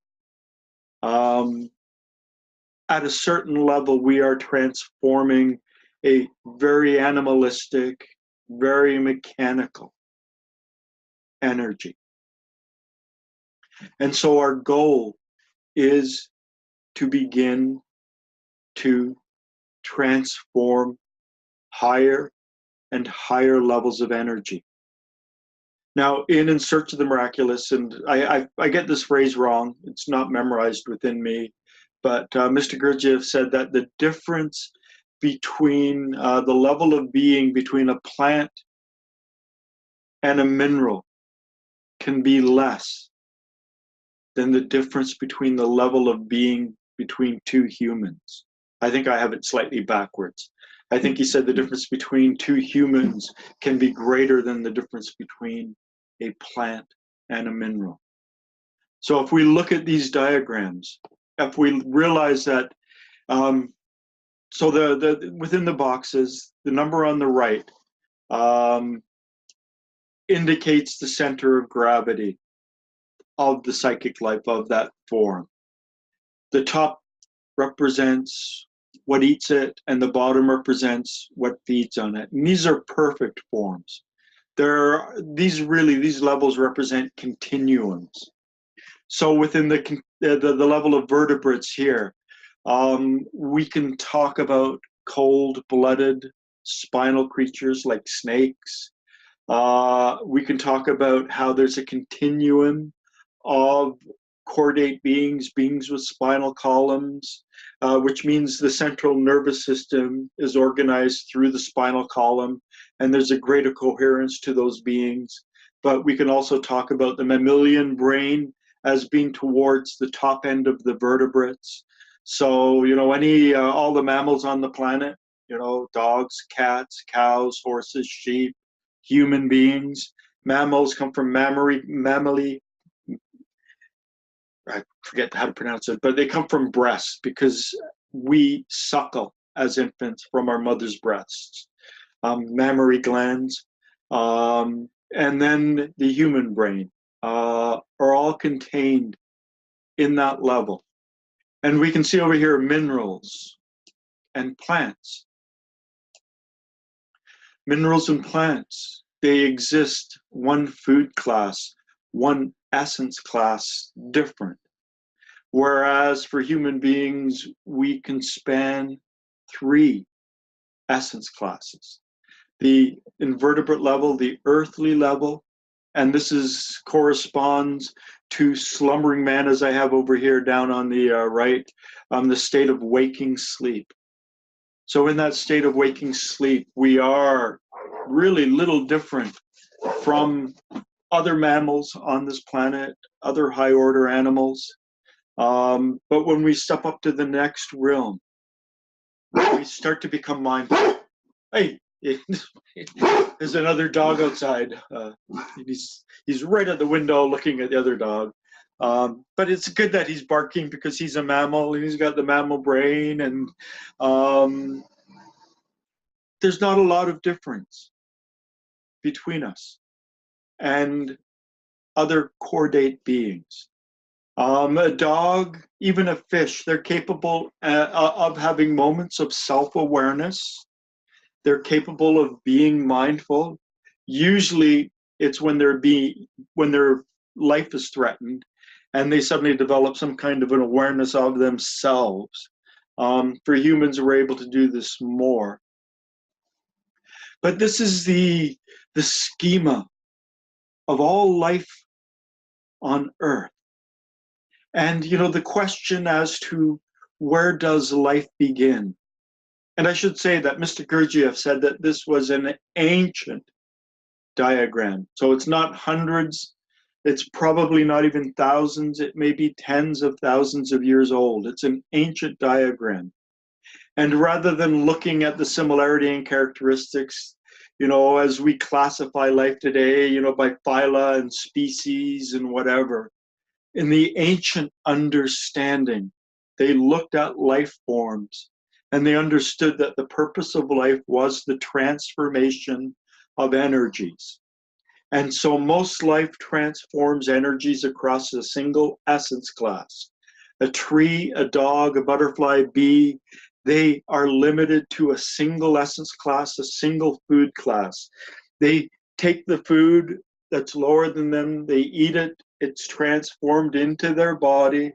At a certain level, we are transforming a very animalistic, very mechanical energy. And so our goal is to begin to transform higher and higher levels of energy. Now, in Search of the Miraculous, and I get this phrase wrong, it's not memorized within me, but Mr. Gurdjieff said that the difference between the level of being between a plant and a mineral can be less than the difference between the level of being between two humans. I think I have it slightly backwards. I think he said the difference between two humans can be greater than the difference between a plant and a mineral. So if we look at these diagrams, if we realize that, so within the boxes, the number on the right indicates the center of gravity of the psychic life of that form. The top represents what eats it, and the bottom represents what feeds on it. And these are perfect forms. These levels represent continuums. So within the level of vertebrates here, we can talk about cold-blooded spinal creatures like snakes. We can talk about how there's a continuum of chordate beings with spinal columns, which means the central nervous system is organized through the spinal column, and there's a greater coherence to those beings. but we can also talk about the mammalian brain as being towards the top end of the vertebrates. So, you know, all the mammals on the planet, you know, dogs, cats, cows, horses, sheep, human beings. Mammals come from mammally, I forget how to pronounce it, but they come from breasts because we suckle as infants from our mother's breasts. Mammary glands, and then the human brain are all contained in that level. And we can see over here minerals and plants. Minerals and plants, they exist one food class, one essence class different. Whereas for human beings, we can span 3 essence classes. The invertebrate level, the earthly level, and this corresponds to slumbering man, as I have over here down on the right, the state of waking sleep. So in that state of waking sleep, we are really little different from other mammals on this planet, other high order animals. But when we step up to the next realm, we start to become mindful. Hey, there's another dog outside. He's right at the window looking at the other dog. But it's good that he's barking because he's a mammal and he's got the mammal brain, and there's not a lot of difference between us and other chordate beings. A dog, even a fish, they're capable of having moments of self-awareness. They're capable of being mindful. Usually it's when their life is threatened and they suddenly develop some kind of an awareness of themselves. For humans, we're able to do this more. But this is the schema of all life on Earth. And, you know, the question as to where does life begin? And I should say that Mr. Gurdjieff said that this was an ancient diagram. So it's not hundreds, it's probably not even thousands, it may be tens of thousands of years old. It's an ancient diagram. And rather than looking at the similarity and characteristics, you know, as we classify life today, you know, by phyla and species and whatever, in the ancient understanding, they looked at life forms and they understood that the purpose of life was the transformation of energies. And so most life transforms energies across a single essence class. A tree, a dog, a butterfly, a bee, they are limited to a single essence class, a single food class. They take the food that's lower than them, they eat it, it's transformed into their body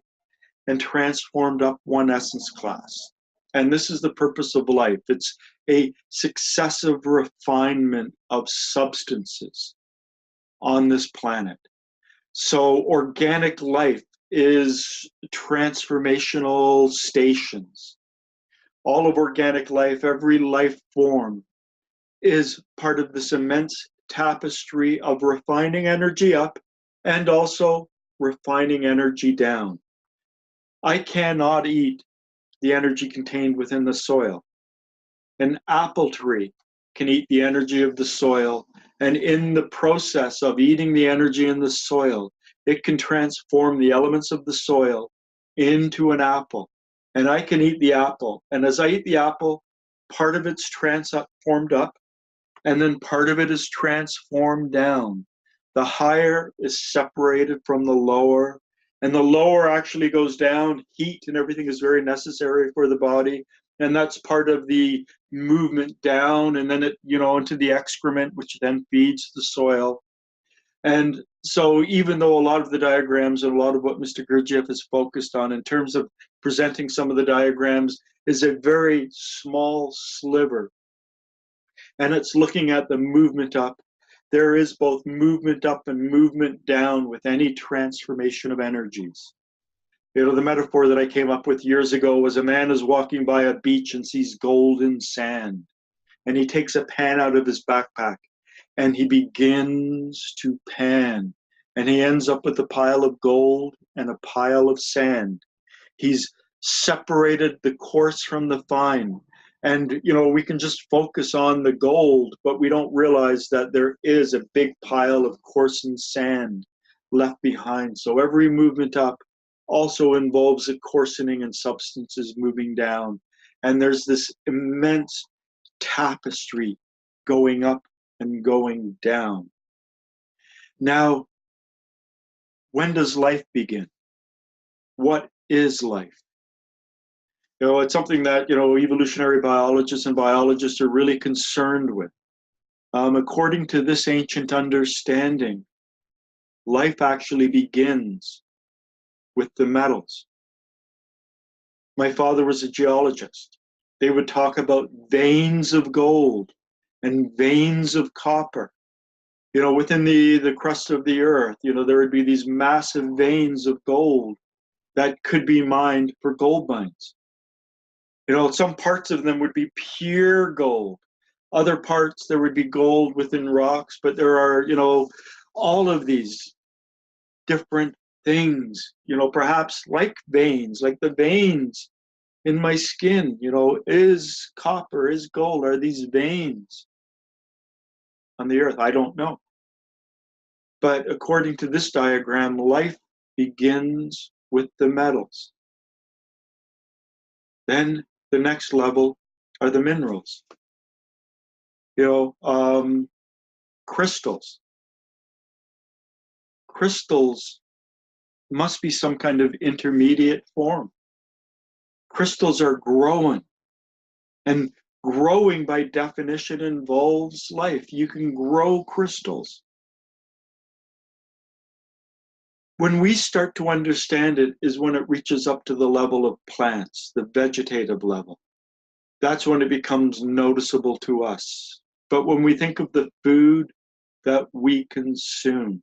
and transformed up one essence class. And this is the purpose of life. It's a successive refinement of substances on this planet. So organic life is transformational stations. All of organic life, every life form, is part of this immense tapestry of refining energy up and also refining energy down. I cannot eat the energy contained within the soil. An apple tree can eat the energy of the soil, and in the process of eating the energy in the soil, it can transform the elements of the soil into an apple. And I can eat the apple, and as I eat the apple, part of it's transformed up, and then part of it is transformed down. The higher is separated from the lower, and the lower actually goes down. Heat and everything is very necessary for the body, and that's part of the movement down, and then it, you know, into the excrement, which then feeds the soil. And so even though a lot of the diagrams and a lot of what Mr. Gurdjieff is focused on in terms of presenting some of the diagrams is a very small sliver, and it's looking at the movement up. There is both movement up and movement down with any transformation of energies. You know, the metaphor that I came up with years ago was a man is walking by a beach and sees golden sand, and he takes a pan out of his backpack and he begins to pan, and he ends up with a pile of gold and a pile of sand. He's separated the coarse from the fine. And, you know, we can just focus on the gold, but we don't realize that there is a big pile of coarsened sand left behind. So every movement up also involves a coarsening and substances moving down. And there's this immense tapestry going up and going down. Now, when does life begin? What is life? You know, it's something that, you know, evolutionary biologists and biologists are really concerned with. According to this ancient understanding, life actually begins with the metals. My father was a geologist. They would talk about veins of gold and veins of copper. You know, within the crust of the earth, you know, there would be these massive veins of gold that could be mined for gold mines. You know, some parts of them would be pure gold. Other parts, there would be gold within rocks, but there are, you know, all of these different things, you know, perhaps like veins, like the veins in my skin, you know, is copper, is gold, are these veins on the earth? I don't know. But according to this diagram, life begins with the metals. Then the next level are the minerals. You know, crystals. Crystals must be some kind of intermediate form. Crystals are growing, and growing by definition involves life. You can grow crystals. When we start to understand it is when it reaches up to the level of plants, the vegetative level. That's when it becomes noticeable to us. But when we think of the food that we consume,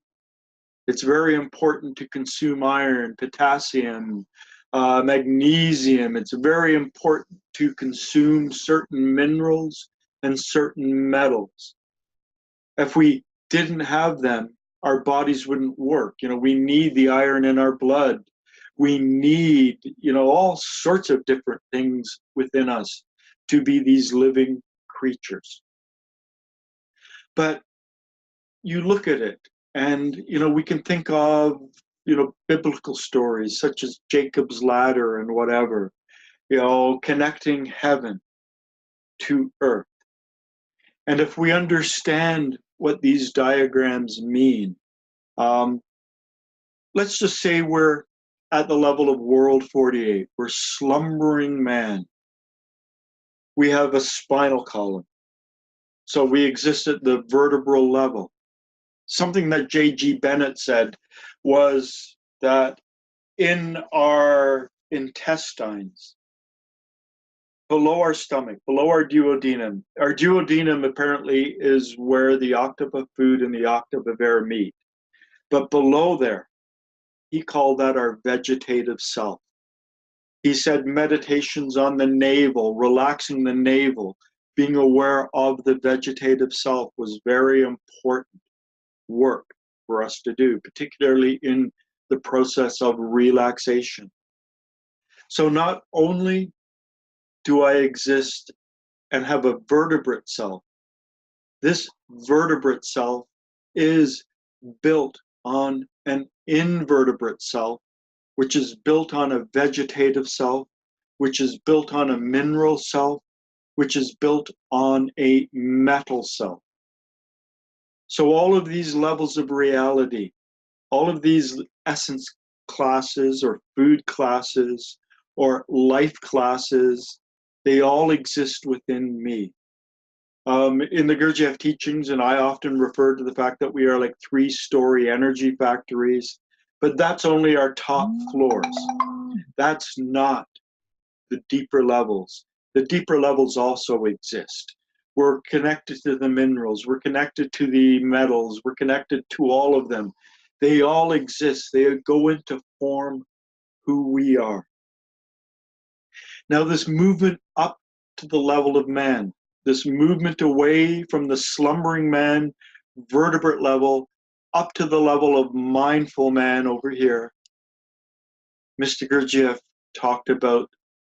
it's very important to consume iron, potassium, magnesium. It's very important to consume certain minerals and certain metals. If we didn't have them, our bodies wouldn't work. You know, we need the iron in our blood. We need, you know, all sorts of different things within us to be these living creatures. But you look at it, and, you know, we can think of, you know, biblical stories such as Jacob's ladder and whatever, you know, connecting heaven to earth. And if we understand what these diagrams mean, let's just say we're at the level of World 48. We're slumbering man. We have a spinal column. So we exist at the vertebral level. Something that J.G. Bennett said was that in our intestines, below our stomach, below our duodenum apparently is where the octave of food and the octave of air meet. But below there, he called that our vegetative self. He said meditations on the navel, relaxing the navel, being aware of the vegetative self was very important work for us to do, particularly in the process of relaxation. So not only do I exist and have a vertebrate self, this vertebrate self is built on an invertebrate self, which is built on a vegetative self, which is built on a mineral self, which is built on a metal self. So all of these levels of reality, all of these essence classes or food classes or life classes, they all exist within me. In the Gurdjieff teachings, and I often refer to the fact that we are like 3-story energy factories, but that's only our top floors. That's not the deeper levels. The deeper levels also exist. We're connected to the minerals, we're connected to the metals, we're connected to all of them. They all exist. They go into form who we are. Now, this movement up to the level of man, this movement away from the slumbering man vertebrate level up to the level of mindful man over here, Mr. Gurdjieff talked about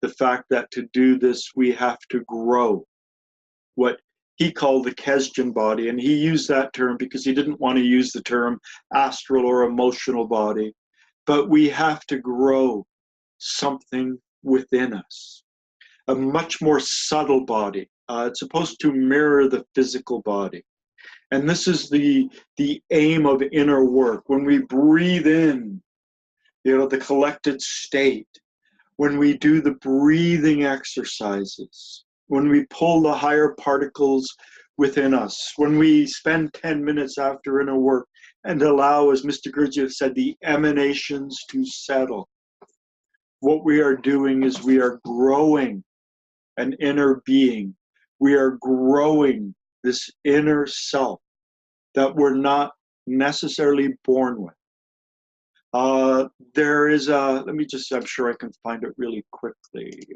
the fact that to do this, we have to grow what he called the Kesdjan body. And he used that term because he didn't want to use the term astral or emotional body. But we have to grow something within us, a much more subtle body. It's supposed to mirror the physical body. And this is the aim of inner work. When we breathe in, the collected state, when we do the breathing exercises, when we pull the higher particles within us, when we spend 10 minutes after inner work and allow, as Mr. Gurdjieff said, the emanations to settle, what we are doing is we are growing an inner being. We are growing this inner self that we're not necessarily born with. There is a, I'm sure I can find it really quickly.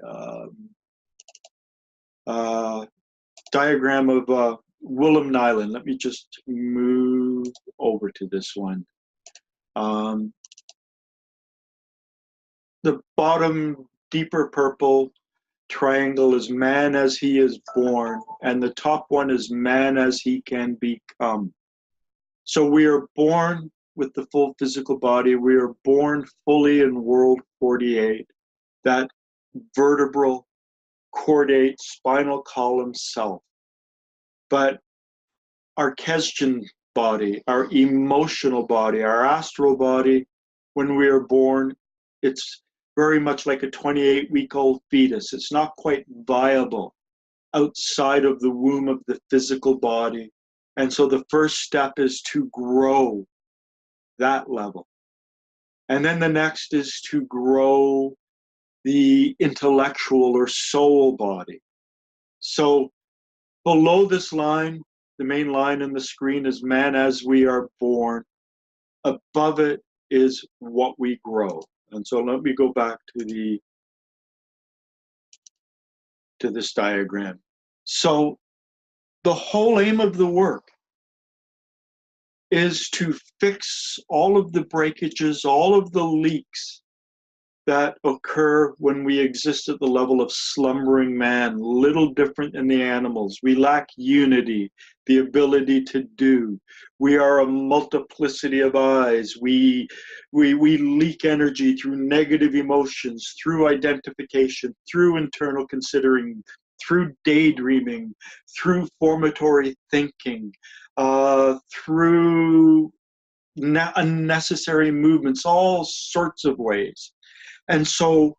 Diagram of Willem Nyland. Let me just move over to this one. The bottom deeper purple triangle is man as he is born, and the top one is man as he can become. So we are born with the full physical body. We are born fully in world 48, that vertebral, chordate, spinal column self. But our Kesdjan body, our emotional body, our astral body, when we are born, it's very much like a 28-week-old fetus. It's not quite viable outside of the womb of the physical body. And so the first step is to grow that level. And then the next is to grow the intellectual or soul body. So below this line, the main line in the screen is man as we are born. Above it is what we grow. And so let me go back to this diagram. So the whole aim of the work is to fix all of the breakages, all of the leaks that occur when we exist at the level of slumbering man, little different than the animals. We lack unity, the ability to do. We are a multiplicity of eyes. We leak energy through negative emotions, through identification, through internal considering, through daydreaming, through formatory thinking, through unnecessary movements, all sorts of ways. And so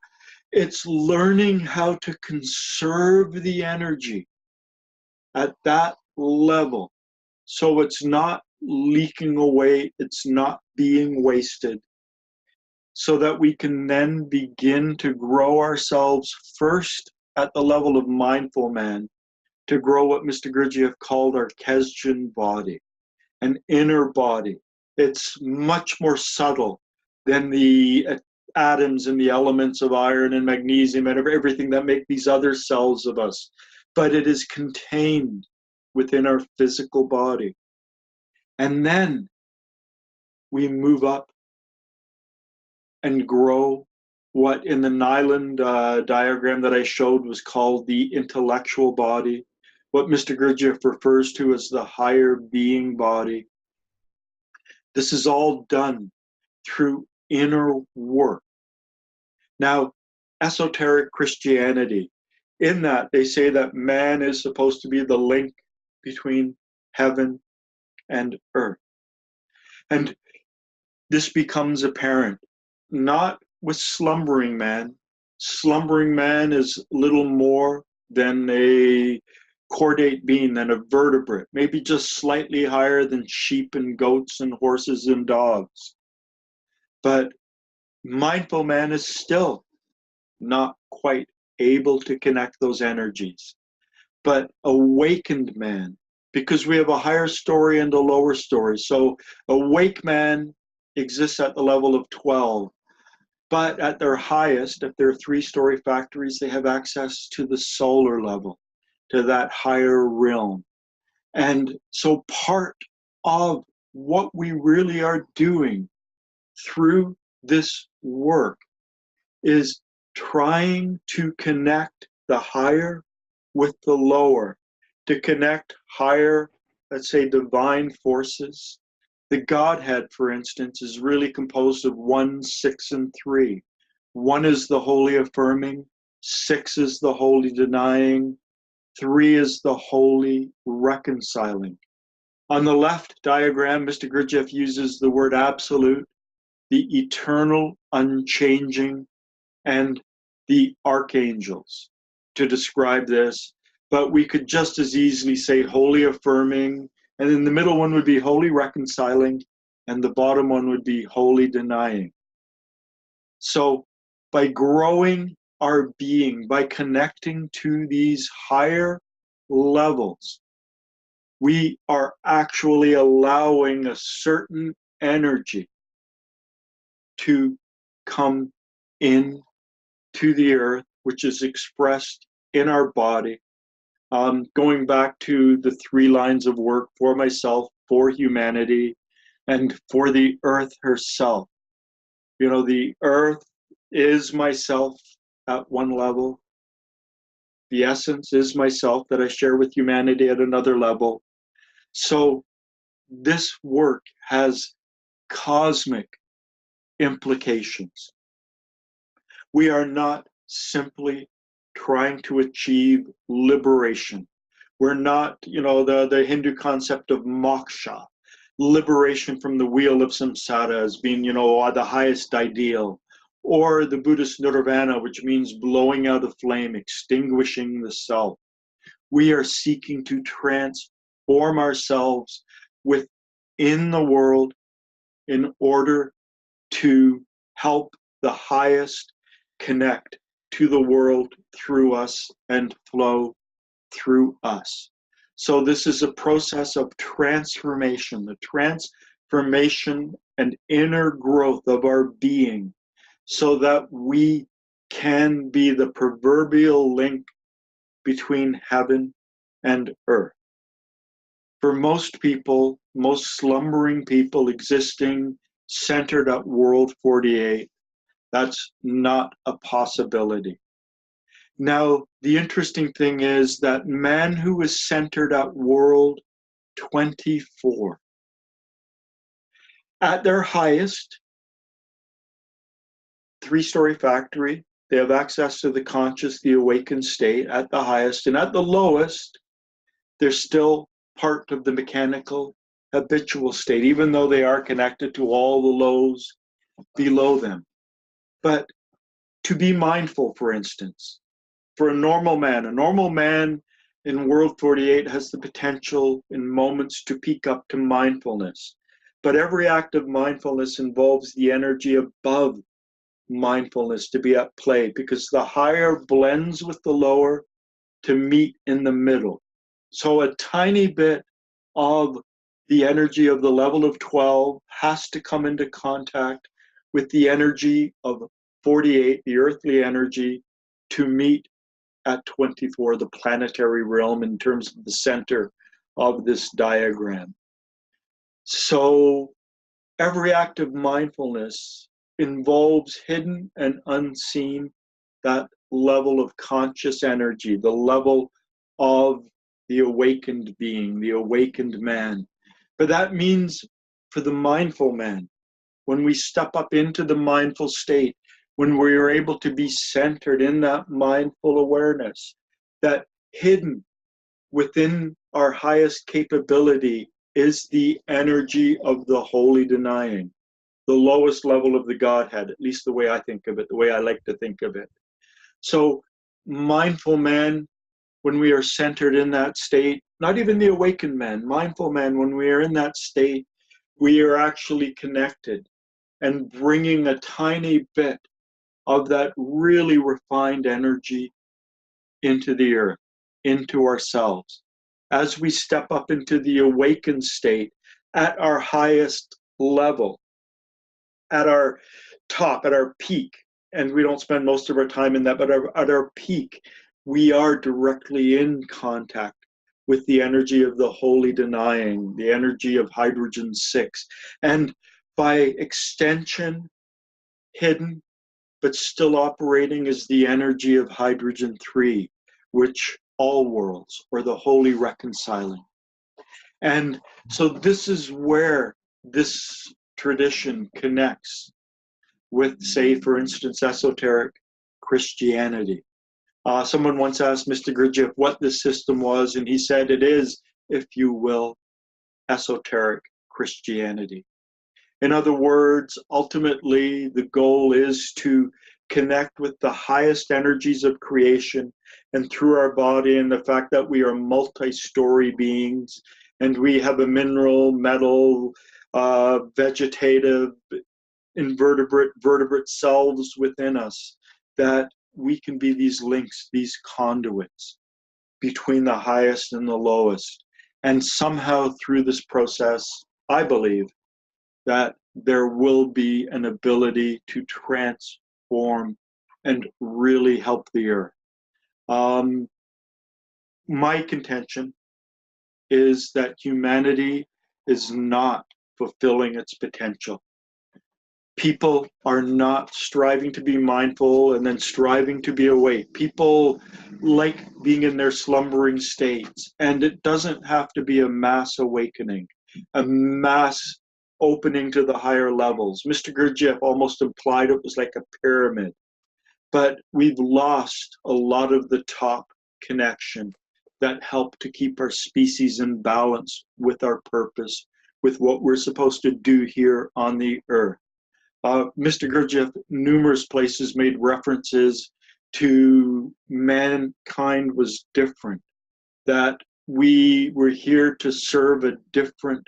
it's learning how to conserve the energy at that level so it's not leaking away, it's not being wasted, so that we can then begin to grow ourselves first at the level of mindful man, to grow what Mr. Gurdjieff called our Kesdjan body, an inner body. It's much more subtle than the atoms and the elements of iron and magnesium and everything that make these other cells of us. But it is contained within our physical body. And then we move up and grow what in the Nyland diagram that I showed was called the intellectual body, what Mr. Gurdjieff refers to as the higher being body. This is all done through inner work. Now, Esoteric Christianity, in that they say that man is supposed to be the link between heaven and earth. And this becomes apparent, not with slumbering man. Slumbering man is little more than a chordate being, than a vertebrate, maybe just slightly higher than sheep and goats and horses and dogs. But mindful man is still not quite able to connect those energies. But awakened man, because we have a higher story and a lower story. So awake man exists at the level of 12. But at their highest, if they're 3-story factories, they have access to the solar level, to that higher realm. And so part of what we really are doing through this work is trying to connect the higher with the lower, to connect higher, let's say, divine forces. The Godhead, for instance, is really composed of 1, 6, and 3. 1 is the holy affirming, 6 is the holy denying, 3 is the holy reconciling. On the left diagram, Mr. Gurdjieff uses the word absolute, the eternal, unchanging, and the archangels to describe this. But we could just as easily say holy affirming, and then the middle one would be holy reconciling, and the bottom one would be holy denying. So by growing our being, by connecting to these higher levels, we are actually allowing a certain energy to come in to the earth, which is expressed in our body. Going back to the 3 lines of work: for myself, for humanity, and for the earth herself. You know, the earth is myself at one level. The essence is myself that I share with humanity at another level. So this work has cosmic implications. We are not simply trying to achieve liberation. We're not, you know, the Hindu concept of moksha, liberation from the wheel of samsara as being, you know, the highest ideal, or the Buddhist nirvana, which means blowing out a flame, extinguishing the self. We are seeking to transform ourselves within the world in order to help the highest connect to the world through us and flow through us. So this is a process of transformation, the transformation and inner growth of our being, so that we can be the proverbial link between heaven and earth. For most people, most slumbering people existing centered at World 48, that's not a possibility. Now, the interesting thing is that man who is centered at World 24, at their highest, 3-story factory, they have access to the conscious, the awakened state at the highest, and at the lowest, they're still part of the mechanical, habitual state, even though they are connected to all the lows below them. But to be mindful, for instance, for a normal man in World 48 has the potential in moments to peak up to mindfulness. But every act of mindfulness involves the energy above mindfulness to be at play, because the higher blends with the lower to meet in the middle. So a tiny bit of the energy of the level of 12 has to come into contact with the energy of 48, the earthly energy, to meet at 24, the planetary realm, in terms of the center of this diagram. So every act of mindfulness involves hidden and unseen, that level of conscious energy, the level of the awakened being, the awakened man. But that means for the mindful man, when we step up into the mindful state, when we are able to be centered in that mindful awareness, that hidden within our highest capability is the energy of the holy denying, the lowest level of the Godhead, at least the way I think of it, the way I like to think of it. So mindful man, when we are centered in that state, not even the awakened man, mindful man, when we are in that state, we are actually connected and bringing a tiny bit of that really refined energy into the earth, into ourselves. As we step up into the awakened state at our highest level, at our top, at our peak, and we don't spend most of our time in that, but at our peak, we are directly in contact with the energy of the holy denying, the energy of hydrogen 6, and by extension, hidden but still operating is the energy of hydrogen 3, which all worlds, or the holy reconciling. And so this is where this tradition connects with, say, for instance, esoteric Christianity. Someone once asked Mr. Gurdjieff what this system was, and he said it is, if you will, esoteric Christianity. In other words, ultimately, the goal is to connect with the highest energies of creation, and through our body and the fact that we are multi-story beings, and we have a mineral, metal, vegetative, invertebrate, vertebrate selves within us, that we can be these links, these conduits between the highest and the lowest. And somehow through this process, I believe that there will be an ability to transform and really help the earth. My contention is that humanity is not fulfilling its potential. People are not striving to be mindful and then striving to be awake. People like being in their slumbering states, and it doesn't have to be a mass awakening, a mass opening to the higher levels. Mr. Gurdjieff almost implied it was like a pyramid, but we've lost a lot of the top connection that helped to keep our species in balance with our purpose, with what we're supposed to do here on the earth. Mr. Gurdjieff, numerous places made references to mankind was different, that we were here to serve a different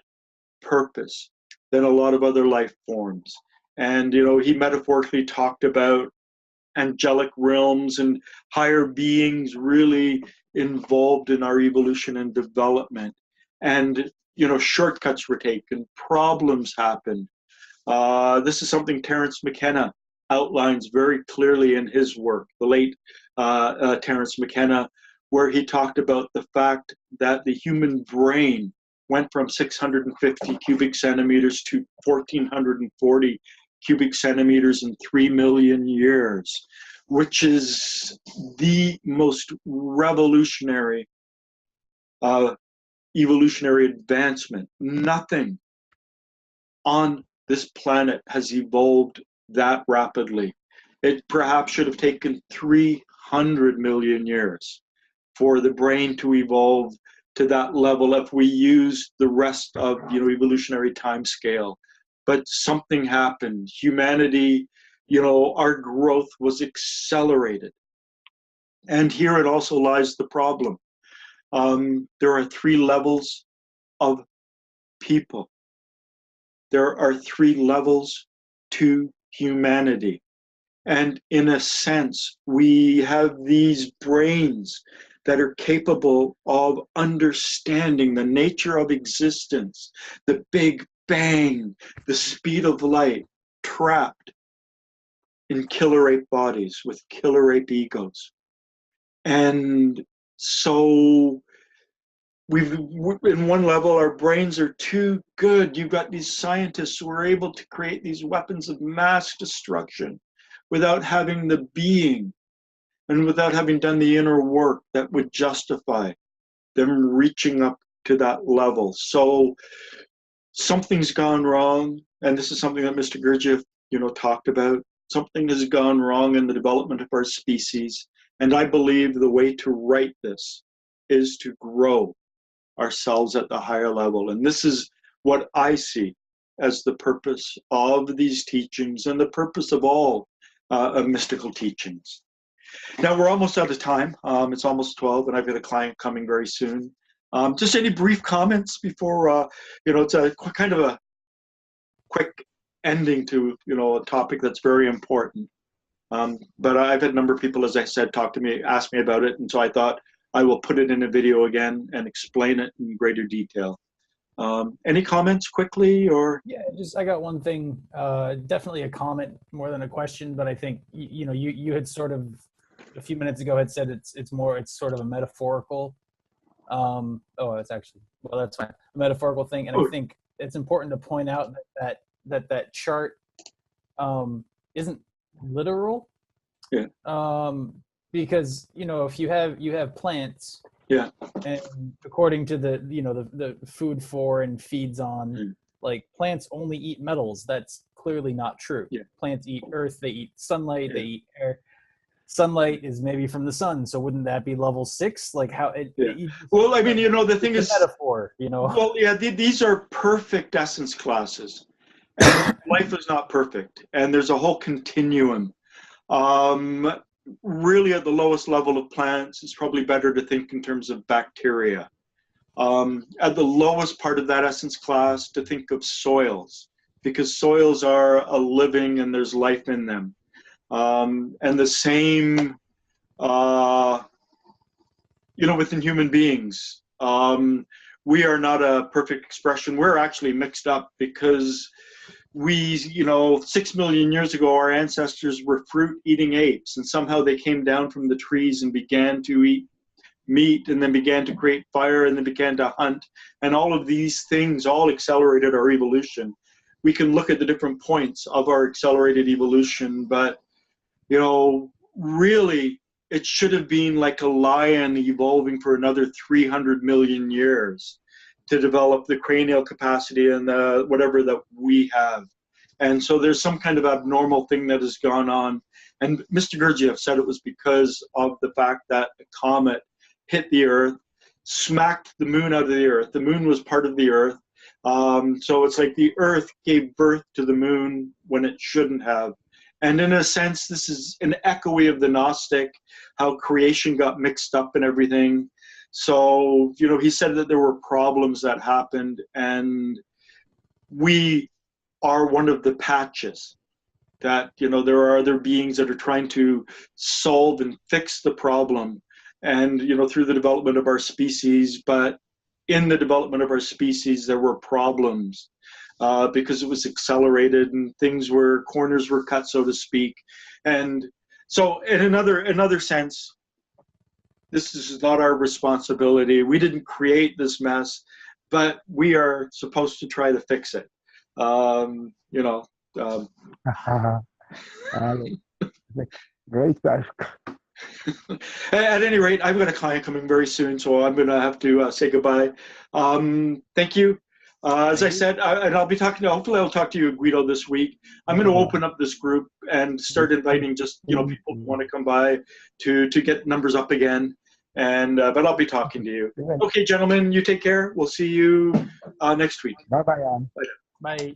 purpose than a lot of other life forms. And, you know, he metaphorically talked about angelic realms and higher beings really involved in our evolution and development. And, you know, shortcuts were taken, problems happened. This is something Terence McKenna outlines very clearly in his work, the late Terence McKenna, where he talked about the fact that the human brain went from 650 cubic centimeters to 1,440 cubic centimeters in 3 million years, which is the most revolutionary evolutionary advancement. Nothing on this planet has evolved that rapidly. It perhaps should have taken 300 million years for the brain to evolve to that level if we used the rest of, you know, evolutionary time scale. But something happened. Humanity, you know, our growth was accelerated. And here it also lies the problem. There are 3 levels of people. There are 3 levels to humanity. And in a sense, we have these brains that are capable of understanding the nature of existence, the Big Bang, the speed of light, trapped in killer ape bodies with killer ape egos. And so in one level, our brains are too good. You've got these scientists who are able to create these weapons of mass destruction without having the being and without having done the inner work that would justify them reaching up to that level. So something's gone wrong, and this is something that Mr. Gurdjieff, you know, talked about. Something has gone wrong in the development of our species, and I believe the way to right this is to grow ourselves at the higher level. And this is what I see as the purpose of these teachings and the purpose of all mystical teachings. Now we're almost out of time. It's almost 12, and I've got a client coming very soon. Just any brief comments before, you know, it's a kind of a quick ending to, you know, a topic that's very important. But I've had a number of people, as I said, talk to me, ask me about it, and so I thought I will put it in a video again and explain it in greater detail. Any comments quickly, or? Yeah, I got one thing, definitely a comment more than a question, but I think, you know, you had sort of a few minutes ago had said it's sort of a metaphorical It's actually, well, that's fine. A metaphorical thing, and I think it's important to point out that chart isn't literal. Yeah. Because if you have plants. Yeah. And according to the food for and feeds on, like plants only eat metals. That's clearly not true. Yeah. Plants eat earth. They eat sunlight. They eat air. Sunlight is maybe from the sun, so wouldn't that be level 6? Like how it? Yeah. Well, I mean, the thing is, metaphor. Well, yeah, these are perfect essence classes. And life is not perfect, and there's a whole continuum. Really, at the lowest level of plants, it's probably better to think in terms of bacteria. At the lowest part of that essence class, to think of soils, because soils are a living and there's life in them. And the same, within human beings. We are not a perfect expression. We're actually mixed up because we, 6 million years ago, our ancestors were fruit-eating apes, and somehow they came down from the trees and began to eat meat, and then began to create fire, and then began to hunt. And all of these things all accelerated our evolution. We can look at the different points of our accelerated evolution, but really, it should have been like a lion evolving for another 300 million years to develop the cranial capacity and whatever that we have. And so there's some kind of abnormal thing that has gone on. And Mr. Gurdjieff said it was because of the fact that a comet hit the Earth, smacked the moon out of the Earth. The moon was part of the Earth. So it's like the Earth gave birth to the moon when it shouldn't have. And in a sense, this is an echo of the Gnostic, how creation got mixed up and everything. So, he said that there were problems that happened, and we are one of the patches that, there are other beings that are trying to solve and fix the problem. And, through the development of our species, but in the development of our species, there were problems. Because it was accelerated and corners were cut, so to speak. And so in another sense, this is not our responsibility. We didn't create this mess, but we are supposed to try to fix it. Great task. At any rate, I've got a client coming very soon, so I'm going to have to say goodbye. Thank you. As I said, and I'll be hopefully I'll talk to you, Guido, this week. I'm going to open up this group and start inviting just, people who want to come by to get numbers up again. And, but I'll be talking to you. Okay, gentlemen, you take care. We'll see you next week. Bye-bye, Ann. Bye.